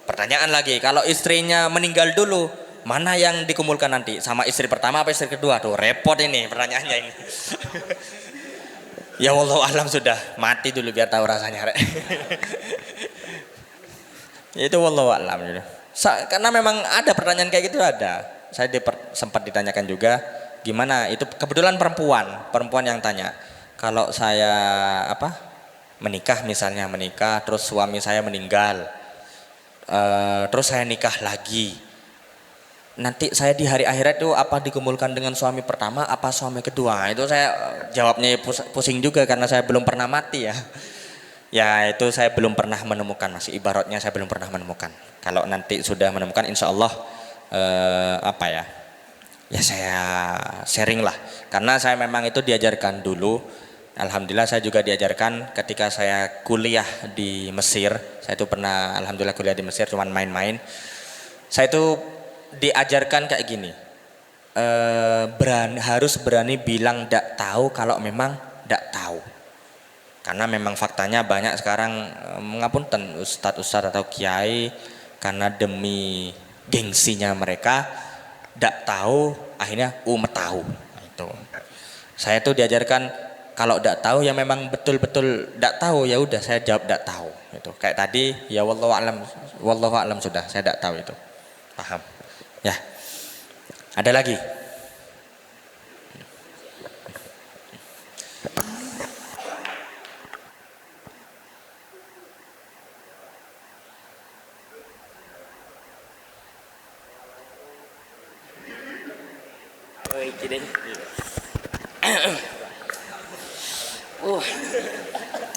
S2: Pertanyaan lagi, kalau istrinya meninggal dulu mana yang dikumpulkan nanti, sama istri pertama apa istri kedua? Tuh repot ini pertanyaannya ini. Ya wallahu a'lam sudah, mati dulu biar tahu rasanya. Itu wallahu a'lam gitu. Karena memang ada pertanyaan kayak gitu ada. Saya sempat ditanyakan juga gimana itu, kebetulan perempuan yang tanya, kalau saya menikah terus suami saya meninggal, terus saya nikah lagi, nanti saya di hari akhirat itu apa dikumpulkan dengan suami pertama apa suami kedua? Itu saya jawabnya pusing juga karena saya belum pernah mati ya. Ya itu saya belum pernah menemukan, masih ibaratnya saya belum pernah menemukan. Kalau nanti sudah menemukan insya Allah ya saya sharing lah, karena saya memang itu diajarkan dulu. Alhamdulillah saya juga diajarkan ketika saya kuliah di Mesir. Saya itu pernah alhamdulillah kuliah di Mesir, cuman main-main. Saya itu diajarkan kayak gini, harus berani bilang tidak tahu kalau memang tidak tahu. Karena memang faktanya banyak sekarang mengapunten ustadz atau kiai karena demi gengsinya mereka tidak tahu, akhirnya tahu. Nah, itu saya tuh diajarkan kalau tidak tahu ya memang betul-betul tidak tahu, ya udah saya jawab tidak tahu. Itu kayak tadi ya wallahu a'lam sudah, saya tidak tahu itu. Paham ya? Ada lagi?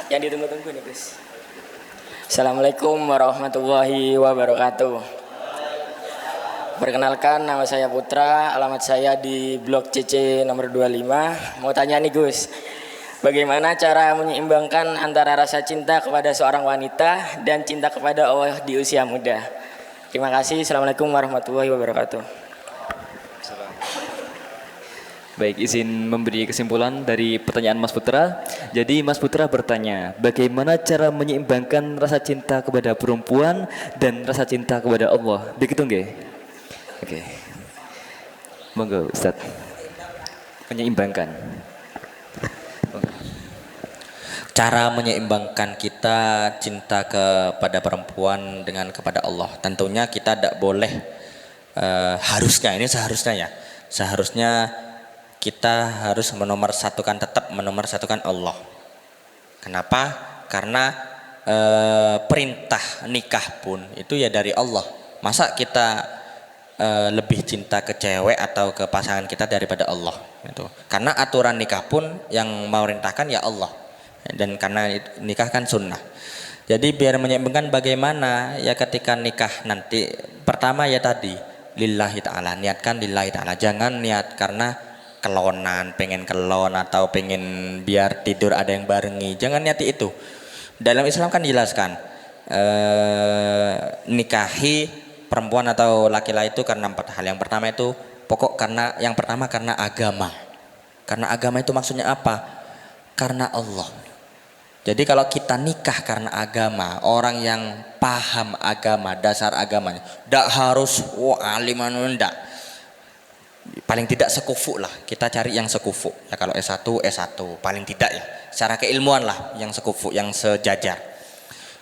S1: Yang ditunggu-tunggu nih Gus.
S5: Assalamualaikum warahmatullahi wabarakatuh. Perkenalkan, nama saya Putra, alamat saya di Blok CC nomor 25. Mau tanya nih Gus, bagaimana cara menyeimbangkan antara rasa cinta kepada seorang wanita dan cinta kepada Allah di usia muda? Terima kasih. Assalamualaikum warahmatullahi wabarakatuh.
S1: Baik, izin memberi kesimpulan dari pertanyaan Mas Putra. Jadi Mas Putra bertanya, bagaimana cara menyeimbangkan rasa cinta kepada perempuan dan rasa cinta kepada Allah? Begitu nggih? Oke. Monggo Ustaz. Menyeimbangkan.
S2: Cara menyeimbangkan kita cinta kepada perempuan dengan kepada Allah. Tentunya kita tidak boleh seharusnya kita harus tetap menomorsatukan Allah. Kenapa? Karena perintah nikah pun itu ya dari Allah. Masa kita lebih cinta ke cewek atau ke pasangan kita daripada Allah? Gitu. Karena aturan nikah pun yang memerintahkan ya Allah. Dan karena nikah kan sunnah. Jadi biar menyeimbangkan bagaimana ya ketika nikah nanti, pertama ya tadi lillahi ta'ala, niatkan lillahi ta'ala. Jangan niat karena kelonan, pengen kelon atau pengen biar tidur ada yang barengi. Jangan niati itu. Dalam Islam kan dijelaskan nikahi perempuan atau laki-laki itu karena 4 hal. Yang pertama itu karena agama. Karena agama itu maksudnya apa? Karena Allah. Jadi kalau kita nikah karena agama, orang yang paham agama, dasar agamanya, tidak harus aliman, enggak. Paling tidak sekufu lah, kita cari yang sekufu. Ya kalau S1, paling tidak ya. Secara keilmuan lah yang sekufu, yang sejajar.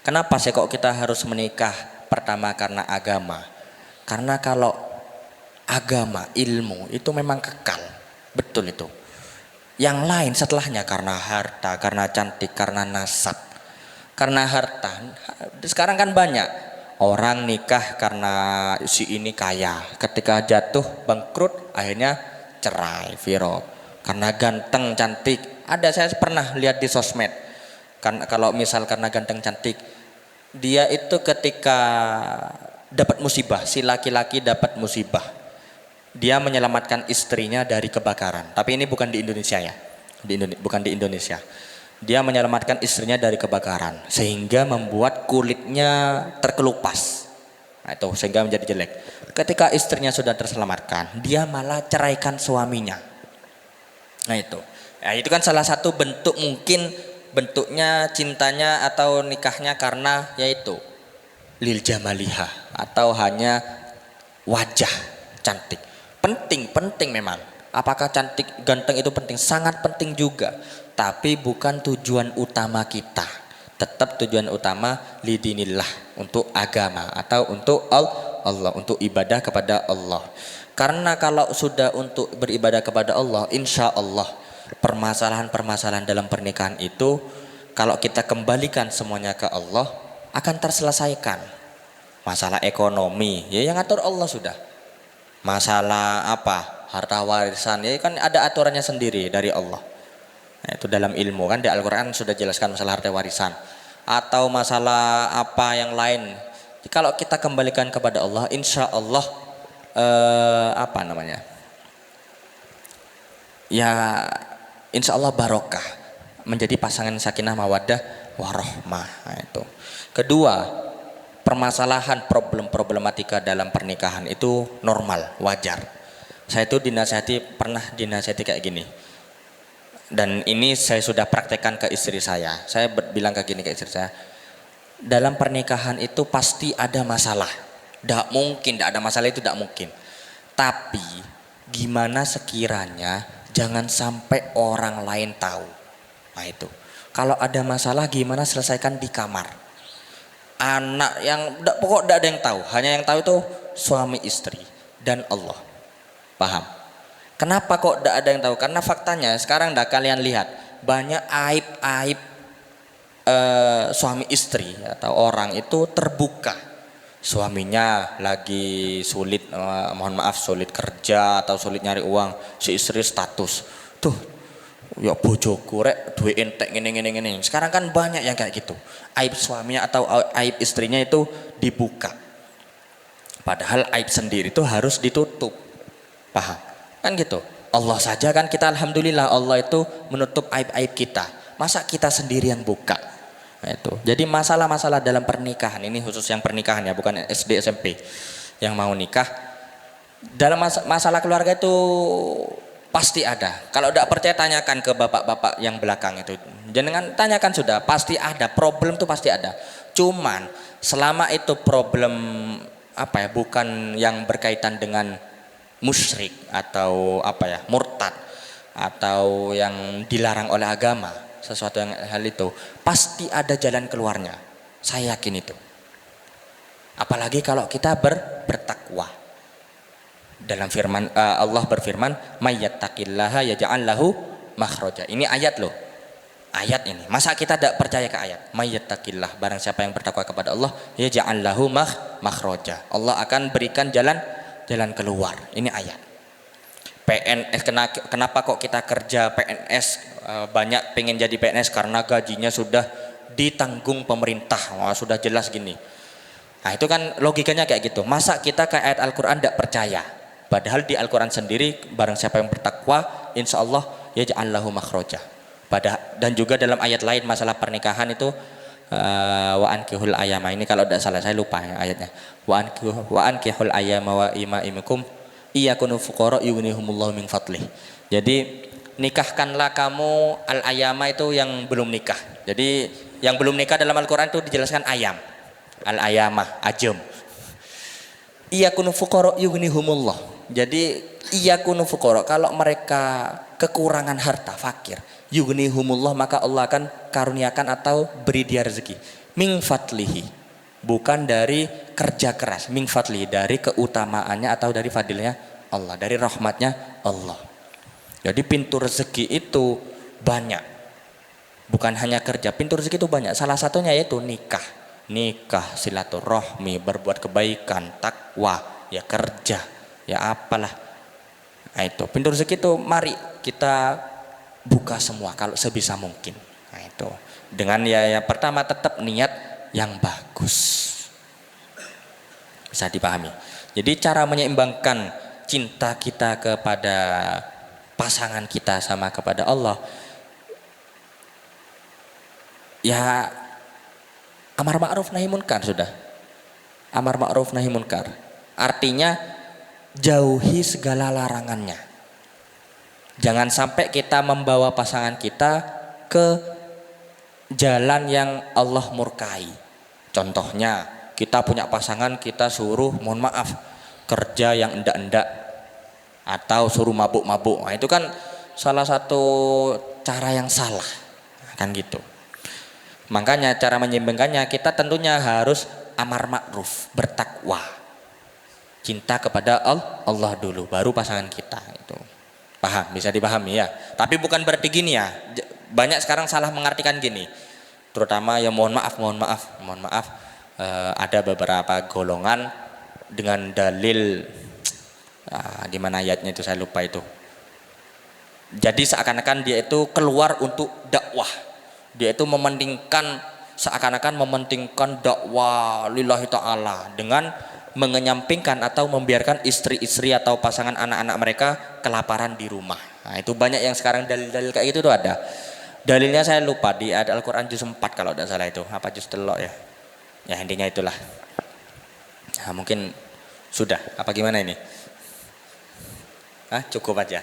S2: Kenapa sih kok kita harus menikah pertama karena agama? Karena kalau agama, ilmu itu memang kekal. Betul itu. Yang lain setelahnya karena harta, karena cantik, karena nasab. Karena harta. Sekarang kan banyak orang nikah karena si ini kaya. Ketika jatuh bangkrut akhirnya cerai, viral. Karena ganteng, cantik. Ada, saya pernah lihat di sosmed. Kan kalau misal karena ganteng, cantik, dia itu ketika dapat musibah, si laki-laki dapat musibah, dia menyelamatkan istrinya dari kebakaran. Tapi ini bukan di Indonesia ya. Bukan di Indonesia. Dia menyelamatkan istrinya dari kebakaran sehingga membuat kulitnya terkelupas. Nah, itu sehingga menjadi jelek. Ketika istrinya sudah terselamatkan, dia malah ceraikan suaminya. Nah, itu. Ya, itu kan salah satu bentuk, mungkin bentuknya cintanya atau nikahnya karena yaitu lil jamaliha atau hanya wajah cantik. Penting memang. Apakah cantik, ganteng itu penting? Sangat penting juga. Tapi bukan tujuan utama kita. Tetap tujuan utama lidinillah, untuk agama atau untuk Allah, untuk ibadah kepada Allah. Karena kalau sudah untuk beribadah kepada Allah, insya Allah permasalahan-permasalahan dalam pernikahan itu kalau kita kembalikan semuanya ke Allah akan terselesaikan. Masalah ekonomi, ya yang atur Allah sudah. Masalah apa? Harta warisan, ya kan ada aturannya sendiri dari Allah. Nah, itu dalam ilmu kan di Al-Quran sudah jelaskan masalah harta warisan. Atau masalah apa yang lain. Kalau kita kembalikan kepada Allah, insya Allah ya insya Allah barokah. Menjadi pasangan sakinah mawaddah warohmah. Nah, itu. Kedua, permasalahan problematika dalam pernikahan itu normal, wajar. Saya itu pernah dinasihati kayak gini. Dan ini saya sudah praktekkan ke istri saya. Saya bilang kayak gini ke istri saya. Dalam pernikahan itu pasti ada masalah. Tidak mungkin, tidak ada masalah itu tidak mungkin. Tapi gimana sekiranya jangan sampai orang lain tahu. Nah itu. Kalau ada masalah gimana selesaikan di kamar. Anak yang pokok tidak ada yang tahu, hanya yang tahu itu suami istri dan Allah. Paham? Kenapa kok tidak ada yang tahu? Karena faktanya sekarang dah kalian lihat banyak aib-aib suami istri atau orang itu terbuka. Suaminya lagi sulit, sulit kerja atau sulit nyari uang, si istri status. Tuh Ya bojoku rek duwe entek ngene. Sekarang kan banyak yang kayak gitu. Aib suaminya atau aib istrinya itu dibuka. Padahal aib sendiri itu harus ditutup. Paham? Kan gitu. Allah saja kan kita alhamdulillah Allah itu menutup aib-aib kita. Masa kita sendiri yang buka? Nah, itu. Jadi masalah-masalah dalam pernikahan ini khusus yang pernikahan ya, bukan SD SMP yang mau nikah. Dalam masalah keluarga itu pasti ada. Kalau tidak percaya tanyakan ke bapak-bapak yang belakang itu. Jangan tanyakan sudah, pasti ada. Problem itu pasti ada. Cuman selama itu problem apa ya, bukan yang berkaitan dengan musyrik atau apa ya, murtad atau yang dilarang oleh agama, sesuatu yang hal itu pasti ada jalan keluarnya. Saya yakin itu. Apalagi kalau kita bertakwa. Dalam firman Allah berfirman, "Mayyattaqillaha yaj'al lahu makhraja." Ini ayat loh. Ayat ini. Masa kita tidak percaya ke ayat? Mayyattaqillah, barang siapa yang bertakwa kepada Allah, yaj'al lahu makhraja. Allah akan berikan jalan keluar. Ini ayat. PNS, kenapa kok kita kerja PNS, banyak pengen jadi PNS karena gajinya sudah ditanggung pemerintah. Wah, sudah jelas gini. Nah, itu kan logikanya kayak gitu. Masa kita ke ayat Al-Qur'an tidak percaya? Padahal di Al-Qur'an sendiri barang siapa yang bertakwa insya Allah yaj'al lahu makhraja. Dan juga dalam ayat lain masalah pernikahan itu wa ankihul ayama, ini kalau tidak salah saya lupa ya ayatnya. Wa ankihul ayama wa imaikum iyakunu fuqara yughnihumullahu min fadlih. Jadi nikahkanlah kamu al ayama itu yang belum nikah. Jadi yang belum nikah dalam Al-Qur'an itu dijelaskan ayam. Al ayamah, ajam. Iyakunu fuqara yughnihumullah. Jadi iyakunu fuqara, kalau mereka kekurangan harta, fakir, yughnihumullah, maka Allah akan karuniakan atau beri dia rezeki. Min fadlihi, bukan dari kerja keras. Min fadlihi, dari keutamaannya atau dari fadilnya Allah, dari rahmatnya Allah. Jadi pintu rezeki itu banyak. Bukan hanya kerja, pintu rezeki itu banyak. Salah satunya yaitu nikah, silaturahmi, berbuat kebaikan, takwa, ya kerja, ya apalah. Nah itu pintu rezeki itu mari kita buka semua kalau sebisa mungkin. Nah itu dengan ya pertama tetap niat yang bagus, bisa dipahami. Jadi cara menyeimbangkan cinta kita kepada pasangan kita sama kepada Allah, ya amar ma'ruf nahi munkar sudah. Amar ma'ruf nahi munkar. Artinya jauhi segala larangannya. Jangan sampai kita membawa pasangan kita ke jalan yang Allah murkai. Contohnya, kita punya pasangan kita suruh, mohon maaf, kerja yang endak-endak atau suruh mabuk-mabuk. Nah, itu kan salah satu cara yang salah. Kan gitu. Makanya cara menyeimbangkannya kita tentunya harus amar ma'ruf, bertakwa, cinta kepada Allah dulu, baru pasangan kita itu. Paham? Bisa dipahami ya. Tapi bukan berarti gini ya. Banyak sekarang salah mengartikan gini. Terutama ya mohon maaf. Ada beberapa golongan dengan dalil di mana ayatnya itu saya lupa itu. Jadi seakan-akan dia itu keluar untuk dakwah. Dia itu seakan-akan mementingkan dakwah lillahi ta'ala dengan mengenyampingkan atau membiarkan istri-istri atau pasangan anak-anak mereka kelaparan di rumah. Nah, itu banyak yang sekarang dalil-dalil kayak gitu tuh ada. Dalilnya saya lupa di Al-Qur'an juz 4 kalau tidak salah itu. Apa juz telok ya? Ya intinya itulah. Nah, mungkin sudah. Apa gimana ini? Cukup aja.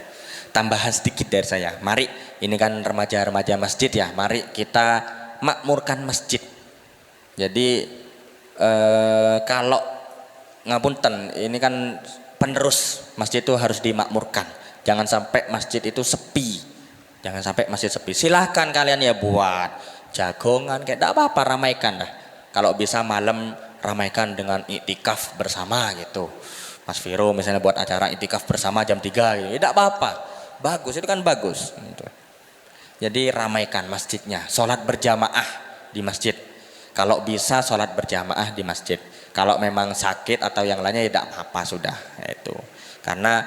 S2: Tambahan sedikit dari saya. Mari, ini kan remaja-remaja masjid ya. Mari kita makmurkan masjid. Jadi kalau ngapunten, ini kan penerus masjid itu harus dimakmurkan. Jangan sampai masjid itu sepi. Jangan sampai masjid sepi. Silahkan kalian ya buat jagongan kayak tidak apa-apa, ramaikan dah. Kalau bisa malam ramaikan dengan iktikaf bersama gitu. Mas Viro misalnya buat acara iktikaf bersama jam 3 gitu. Tidak apa-apa. Bagus, itu kan bagus gitu. Jadi ramaikan masjidnya. Sholat berjamaah di masjid. Kalau bisa sholat berjamaah di masjid. Kalau memang sakit atau yang lainnya ya tidak apa-apa sudah itu. Karena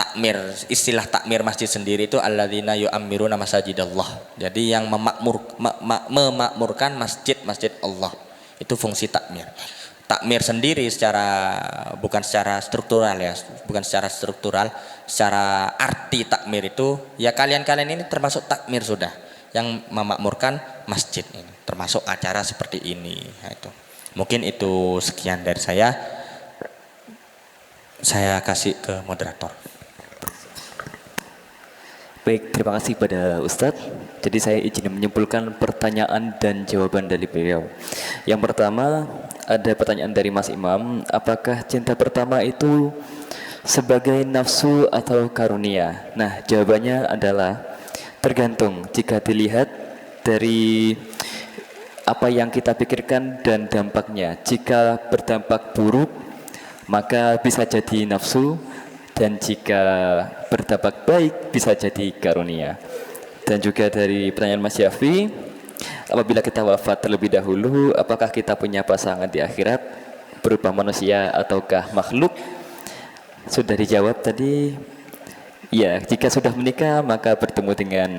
S2: takmir, istilah takmir masjid sendiri itu alladzina yu'ammiruna masajidallah. Jadi yang memakmurkan masjid-masjid Allah. Itu fungsi takmir. Takmir sendiri bukan secara struktural ya, bukan secara struktural, secara arti takmir itu ya kalian-kalian ini termasuk takmir sudah yang memakmurkan masjid ini, termasuk acara seperti ini. Nah, itu. Mungkin itu sekian dari saya. Saya kasih ke moderator.
S1: Baik, terima kasih pada Ustadz. Jadi saya izin menyimpulkan pertanyaan dan jawaban dari beliau. Yang pertama, ada pertanyaan dari Mas Imam, apakah cinta pertama itu sebagai nafsu atau karunia? Nah, jawabannya adalah tergantung jika dilihat dari apa yang kita pikirkan dan dampaknya. Jika berdampak buruk, maka bisa jadi nafsu, dan jika berdampak baik bisa jadi karunia. Dan juga dari pertanyaan Mas Syafi, apabila kita wafat terlebih dahulu, apakah kita punya pasangan di akhirat berupa manusia ataukah makhluk? Sudah dijawab tadi. Ya, jika sudah menikah maka bertemu dengan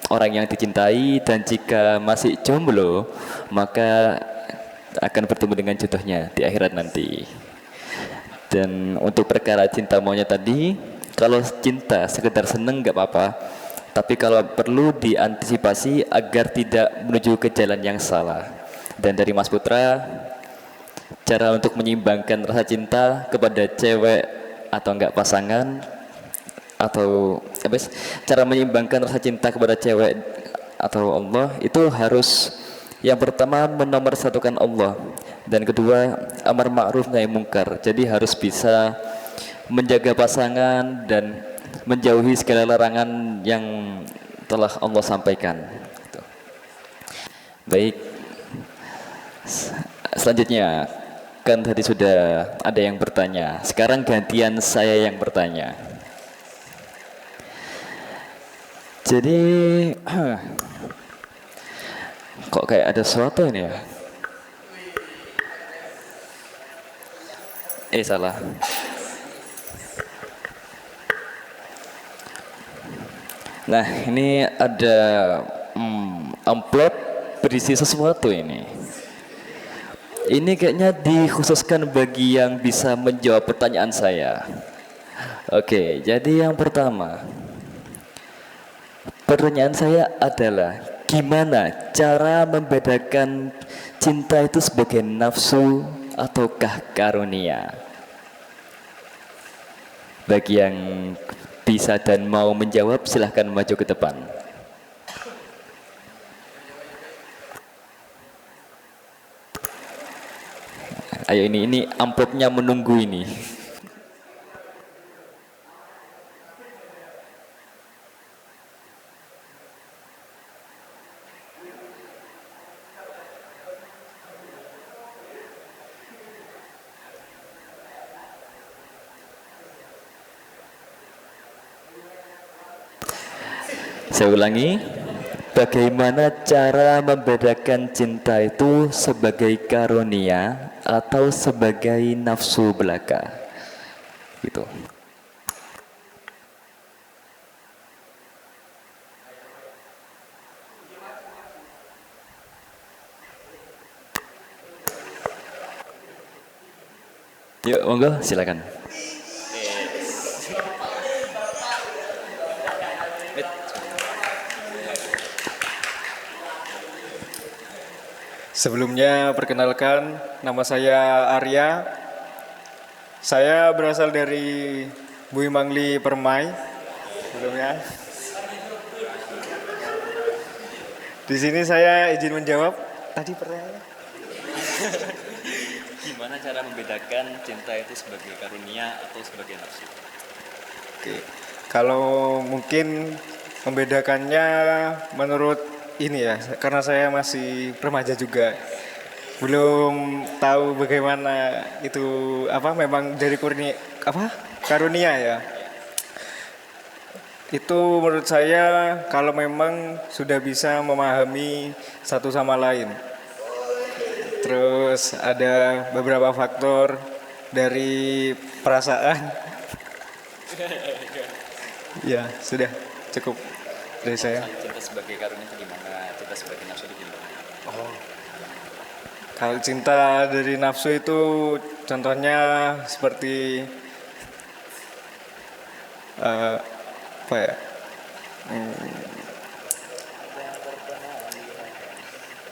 S1: orang yang dicintai, dan jika masih jomblo maka akan bertemu dengan jodohnya di akhirat nanti. Dan untuk perkara cinta maunya tadi, kalau cinta sekedar seneng nggak apa-apa, tapi kalau perlu diantisipasi agar tidak menuju ke jalan yang salah. Dan dari Mas Putra, cara untuk menyeimbangkan rasa cinta kepada cewek atau enggak pasangan, atau cara menyeimbangkan rasa cinta kepada cewek atau Allah, itu harus yang pertama menomorsatukan Allah, dan kedua amar ma'ruf nahi mungkar. Jadi harus bisa menjaga pasangan dan menjauhi segala larangan yang telah Allah sampaikan. Baik, selanjutnya kan tadi sudah ada yang bertanya, sekarang gantian saya yang bertanya. Jadi kok kayak ada sesuatu ini ya? Salah. Nah, ini ada amplop berisi sesuatu ini. Ini kayaknya dikhususkan bagi yang bisa menjawab pertanyaan saya. Oke, jadi yang pertama, pertanyaan saya adalah gimana cara membedakan cinta itu sebagai nafsu ataukah karunia? Bagi yang bisa dan mau menjawab, silahkan maju ke depan. Ayo, ini amplopnya menunggu ini. Saya ulangi, bagaimana cara membedakan cinta itu sebagai karunia atau sebagai nafsu belaka? Gitu. Yuk, monggo, silakan.
S6: Sebelumnya perkenalkan, nama saya Arya. Saya berasal dari Bui Mangli Permai. Sebelumnya. Di sini saya izin menjawab tadi pertanyaannya.
S1: Gimana cara membedakan cinta itu sebagai karunia atau sebagai nafsu?
S6: Oke. Kalau mungkin membedakannya menurut ini ya, karena saya masih remaja juga, belum tahu bagaimana itu memang dari karunia ya. Itu menurut saya kalau memang sudah bisa memahami satu sama lain. Terus ada beberapa faktor dari perasaan Ya, sudah cukup dari saya.
S1: Cinta sebagai karunia itu gimana? Cinta sebagai nafsu itu gimana?
S6: Kalau cinta dari nafsu itu contohnya seperti apa ya?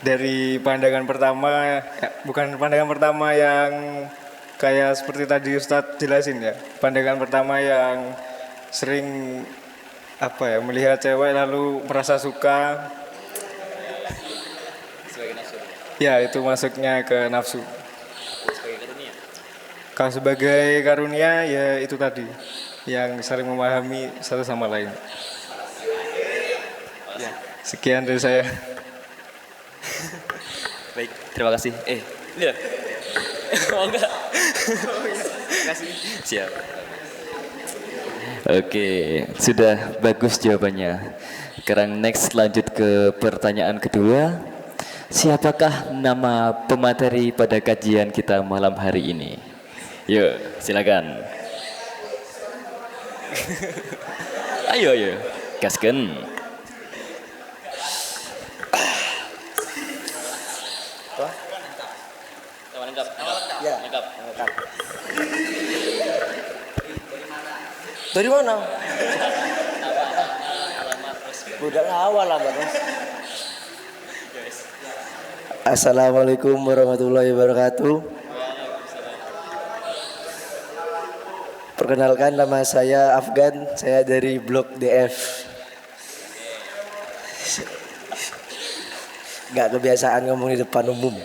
S6: Dari pandangan pertama, bukan pandangan pertama yang kayak seperti tadi Ustadz jelasin ya. Pandangan pertama yang sering apa ya, melihat cewek lalu merasa suka. Ya, itu masuknya ke nafsu. Kalau sebagai karunia ya itu tadi, yang saling memahami satu sama lain. Ya, sekian dari saya.
S1: Baik, terima kasih. Iya. Oh enggak. Kasih. Siap. Oke, sudah bagus jawabannya. Sekarang next lanjut ke pertanyaan kedua. Siapakah nama pemateri pada kajian kita malam hari ini? Yuk, silakan. Ayo, gasken.
S7: Ya, dari mana? Budak awal lah, Bang. Assalamualaikum warahmatullahi wabarakatuh. Perkenalkan, nama saya Afgan, saya dari Blok DF. Gak kebiasaan ngomong di depan umum.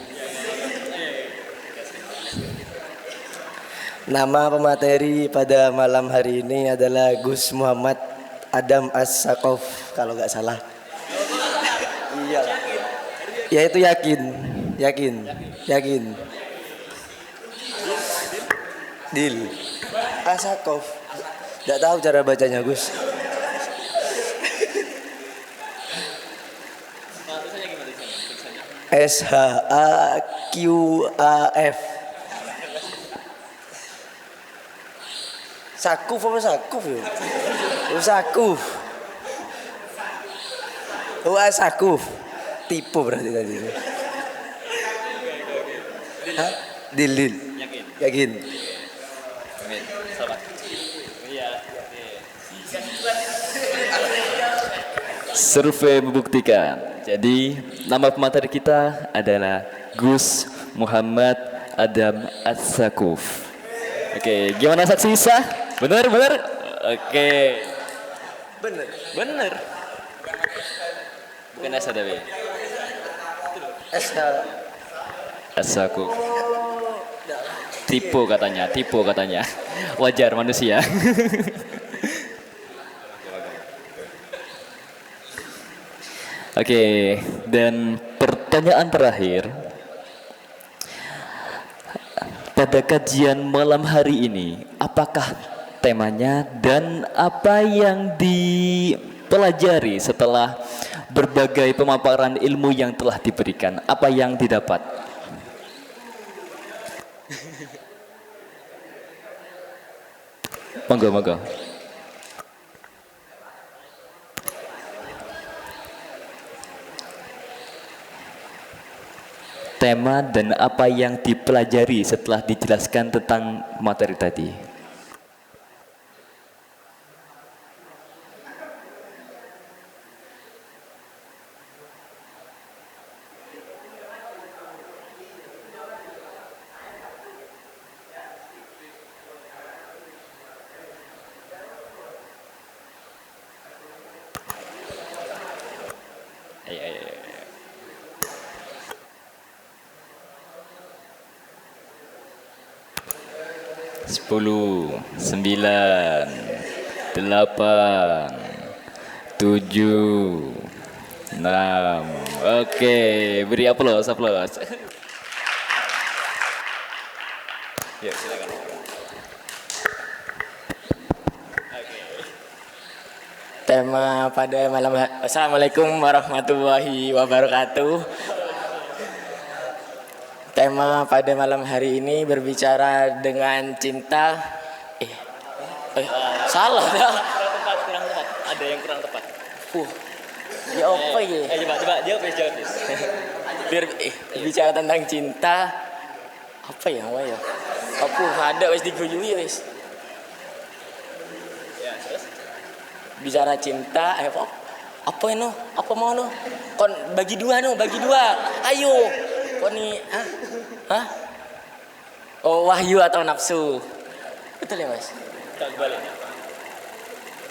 S7: Nama pemateri pada malam hari ini adalah Gus Muhammad Adam As-Sakov, kalau nggak salah. Iya. Ya itu yakin. Dil. As-Sakov. Nggak tahu cara bacanya, Gus. SHAQAF. Sakuf apa sakuf ya? Sakuf. Sakuf. Tipu berarti tadi. Hah? Dil. Yakin.
S1: Amin. Selamat. Iya. Survei membuktikan. Jadi nama pemateri kita adalah Gus Muhammad Adam As-Sakuf. Oke, gimana saksi sah? Bener? Oke. Bener. Bukan S ada B. As-Sakuf. Tipu katanya. Wajar manusia. Oke, dan pertanyaan terakhir. Pada kajian malam hari ini, apakah temanya dan apa yang dipelajari setelah berbagai pemaparan ilmu yang telah diberikan? Apa yang didapat? Monggo. Tema dan apa yang dipelajari setelah dijelaskan tentang materi tadi. Ayo. 10, 9, 8, 7, 6. Oke, beri aplaus. Yuk, silakan.
S5: Tema pada malam Assalamualaikum warahmatullahi wabarakatuh. Tema pada malam hari ini berbicara dengan cinta. Salah dah.
S1: ada yang kurang tepat.
S5: Ya apa ya?
S1: Coba jawab jawab.
S5: Biar bicara tentang cinta apa ya? Ada wis diguyui wis.
S1: Ya, terus
S5: Bicara cinta apa ini? Apa mau no? Kon bagi dua. Ayo. Kon nih, hah? Oh, wahyu atau nafsu? Betul ya, Mas?
S1: balik.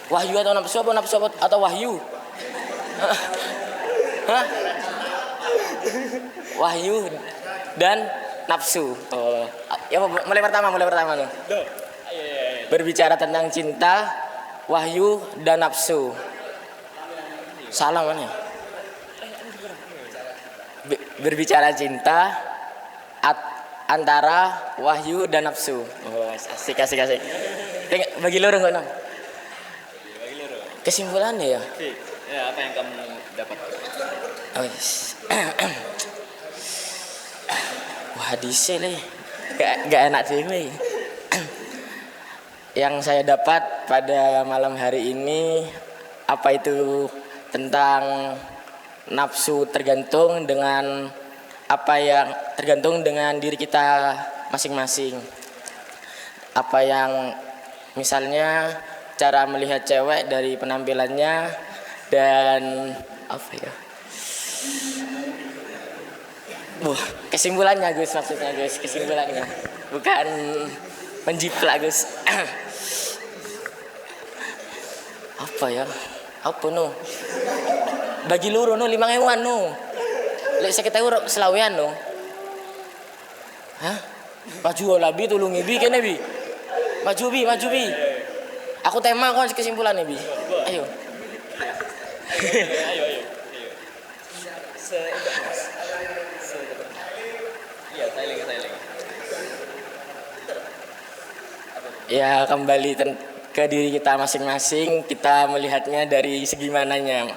S5: Wahyu atau nafsu atau wahyu? Hah? Wahyu dan nafsu. Oh. Ya mulai pertama no. Berbicara tentang cinta, wahyu dan nafsu. Salah mana? Berbicara cinta antara wahyu dan nafsu. Oh, asik. Bagi loro enggak, Nang? Kesimpulannya ya.
S1: Ya, apa yang kamu dapat?
S5: Wah, hadisnya gak enak dewe. Yang saya dapat pada malam hari ini apa itu tentang nafsu tergantung dengan diri kita masing-masing. Apa yang misalnya cara melihat cewek dari penampilannya dan apa ya? Kesimpulannya Gus, maksudnya Gus, kesimpulannya bukan menjiplak Gus. Apa no? Bagi loro no 5.000 no. Lek 50 selawean no. Hah? Maju lah bi tulungi bi kene bi. Maju bi. Aku tema kok kesimpulannya bi. Ayo.
S1: Ayo. Iya, tiling.
S5: Ya kembali ke diri kita masing-masing, kita melihatnya dari segi mananya.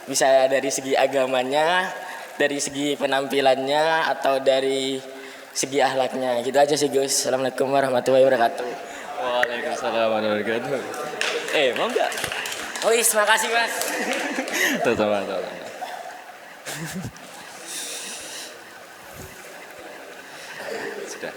S5: Bisa dari segi agamanya, dari segi penampilannya, atau dari segi akhlaknya. Gitu aja sih Gus. Assalamualaikum warahmatullahi wabarakatuh.
S1: Waalaikumsalam warahmatullahi wabarakatuh. Mau enggak?
S5: Oh, terima kasih Mas.
S1: Sama. Sudah.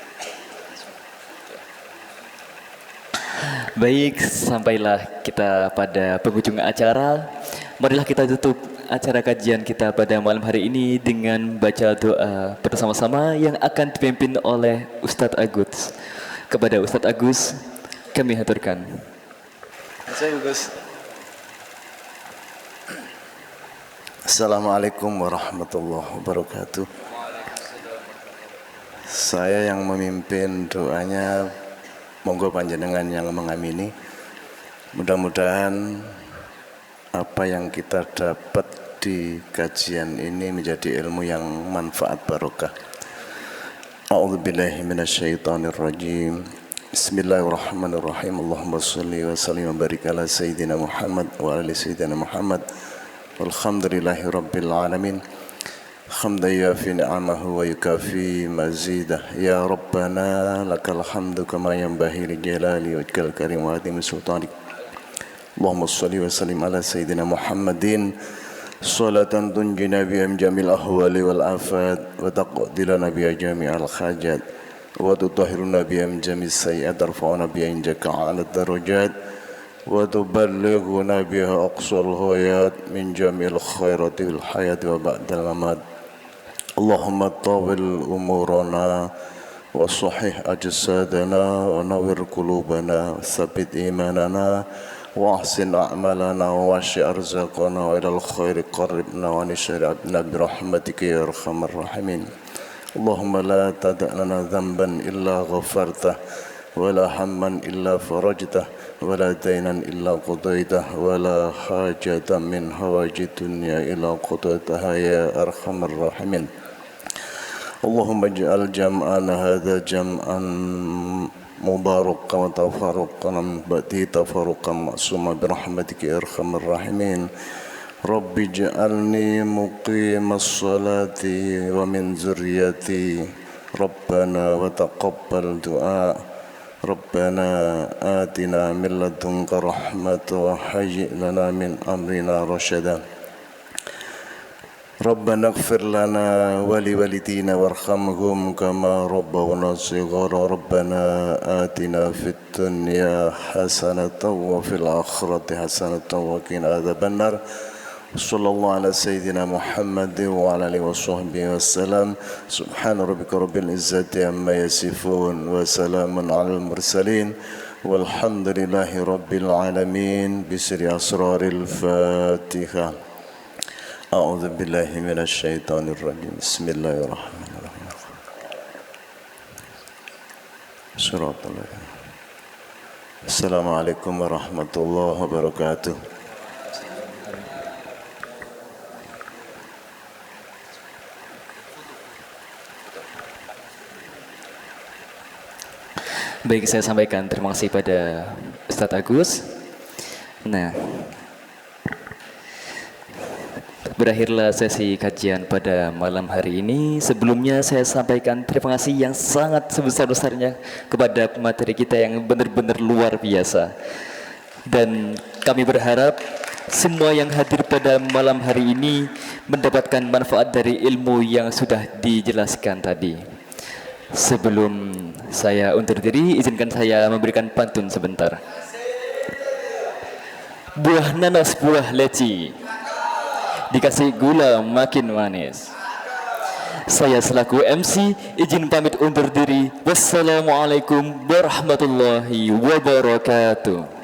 S1: Baik, sampailah kita pada penghujung acara. Marilah kita tutup acara kajian kita pada malam hari ini dengan baca doa bersama-sama yang akan dipimpin oleh Ustadz Agus. Kepada Ustadz Agus, kami haturkan.
S8: Assalamualaikum warahmatullahi wabarakatuh. Saya yang memimpin doanya, monggo panjenengan yang mengamini. Mudah-mudahan apa yang kita dapat di kajian ini menjadi ilmu yang manfaat barokah. A'udzubillahi minasyaitonirrajim. Bismillahirrahmanirrahim. Allahumma shalli wa sallim wa barik ala sayyidina Muhammad wa ali sayyidina Muhammad. Walhamdulillahi rabbil alamin. Hamdan yafi ni'amahu wa yukafi mazidah. Ya Rabbana lakal hamdu kama yanbaghi li jalali wajhikal karim wa azimi sultanik. Allahumma shalli wa sallim ala sayyidina Muhammadin salatan tunjina biha min jamil ahwali wal afat wa taqdilana biha jami'al hajat wa tutahhiruna biha min jamis sayyi'at tarfa'una biha indaka 'ala darajat wa tuballighuna biha aqsal ghayat min jamil khairati wal hayati wa ba'dal mamat. Allahumma tawil umurana wa sahih ajsadana wa nawwir qulubana wa tsabbit imanana wa ahsin a'malana wa washi arzaqana wa ilal khairi qarribna wa nishri'abna birahmatika ya arhamar rahimin. Allahumma la tada' lana dhanban illa ghafartah wa la hamman illa farajtah wa la daynan illa qadaitah wa la hajatan min hawajid dunya illa qadaitaha ya arhamar rahimin. Allahumma ij'al jam'ana hadha jam'an mubarakan wa tafarruqan min ba'di tafarruqan ma'suma birahmatika ya arhamar rahimin. Rabbi ij'alni muqimas salati wa min zurriyati. Rabbana wa taqabbal du'a. ربنا آتنا من لدنك رحمة وهيئ لنا من أمرنا رشدا ربنا اغفر لنا ولوالدينا وارحمهم كما ربونا صغارا ربنا آتنا في الدنيا حسنة وفي الآخرة حسنة وقنا عذاب النار صلى الله على سيدنا محمد وعلى آله وصحبه وسلم سبحان ربك رب العزة عما يصفون وسلام على المرسلين والحمد لله رب العالمين بسر أسرار الفاتحة أعوذ بالله من الشيطان الرجيم بسم الله الرحمن الرحيم صراط الله السلام عليكم ورحمة الله وبركاته.
S1: Baik, saya sampaikan terima kasih pada Ustadz Agus. Nah, berakhirlah sesi kajian pada malam hari ini. Sebelumnya saya sampaikan terima kasih yang sangat sebesar-besarnya kepada pemateri kita yang benar-benar luar biasa. Dan kami berharap semua yang hadir pada malam hari ini mendapatkan manfaat dari ilmu yang sudah dijelaskan tadi. Sebelum saya undur diri, izinkan saya memberikan pantun sebentar. Buah nanas, buah leci, dikasih gula makin manis. Saya selaku MC izin pamit undur diri. Wassalamualaikum warahmatullahi wabarakatuh.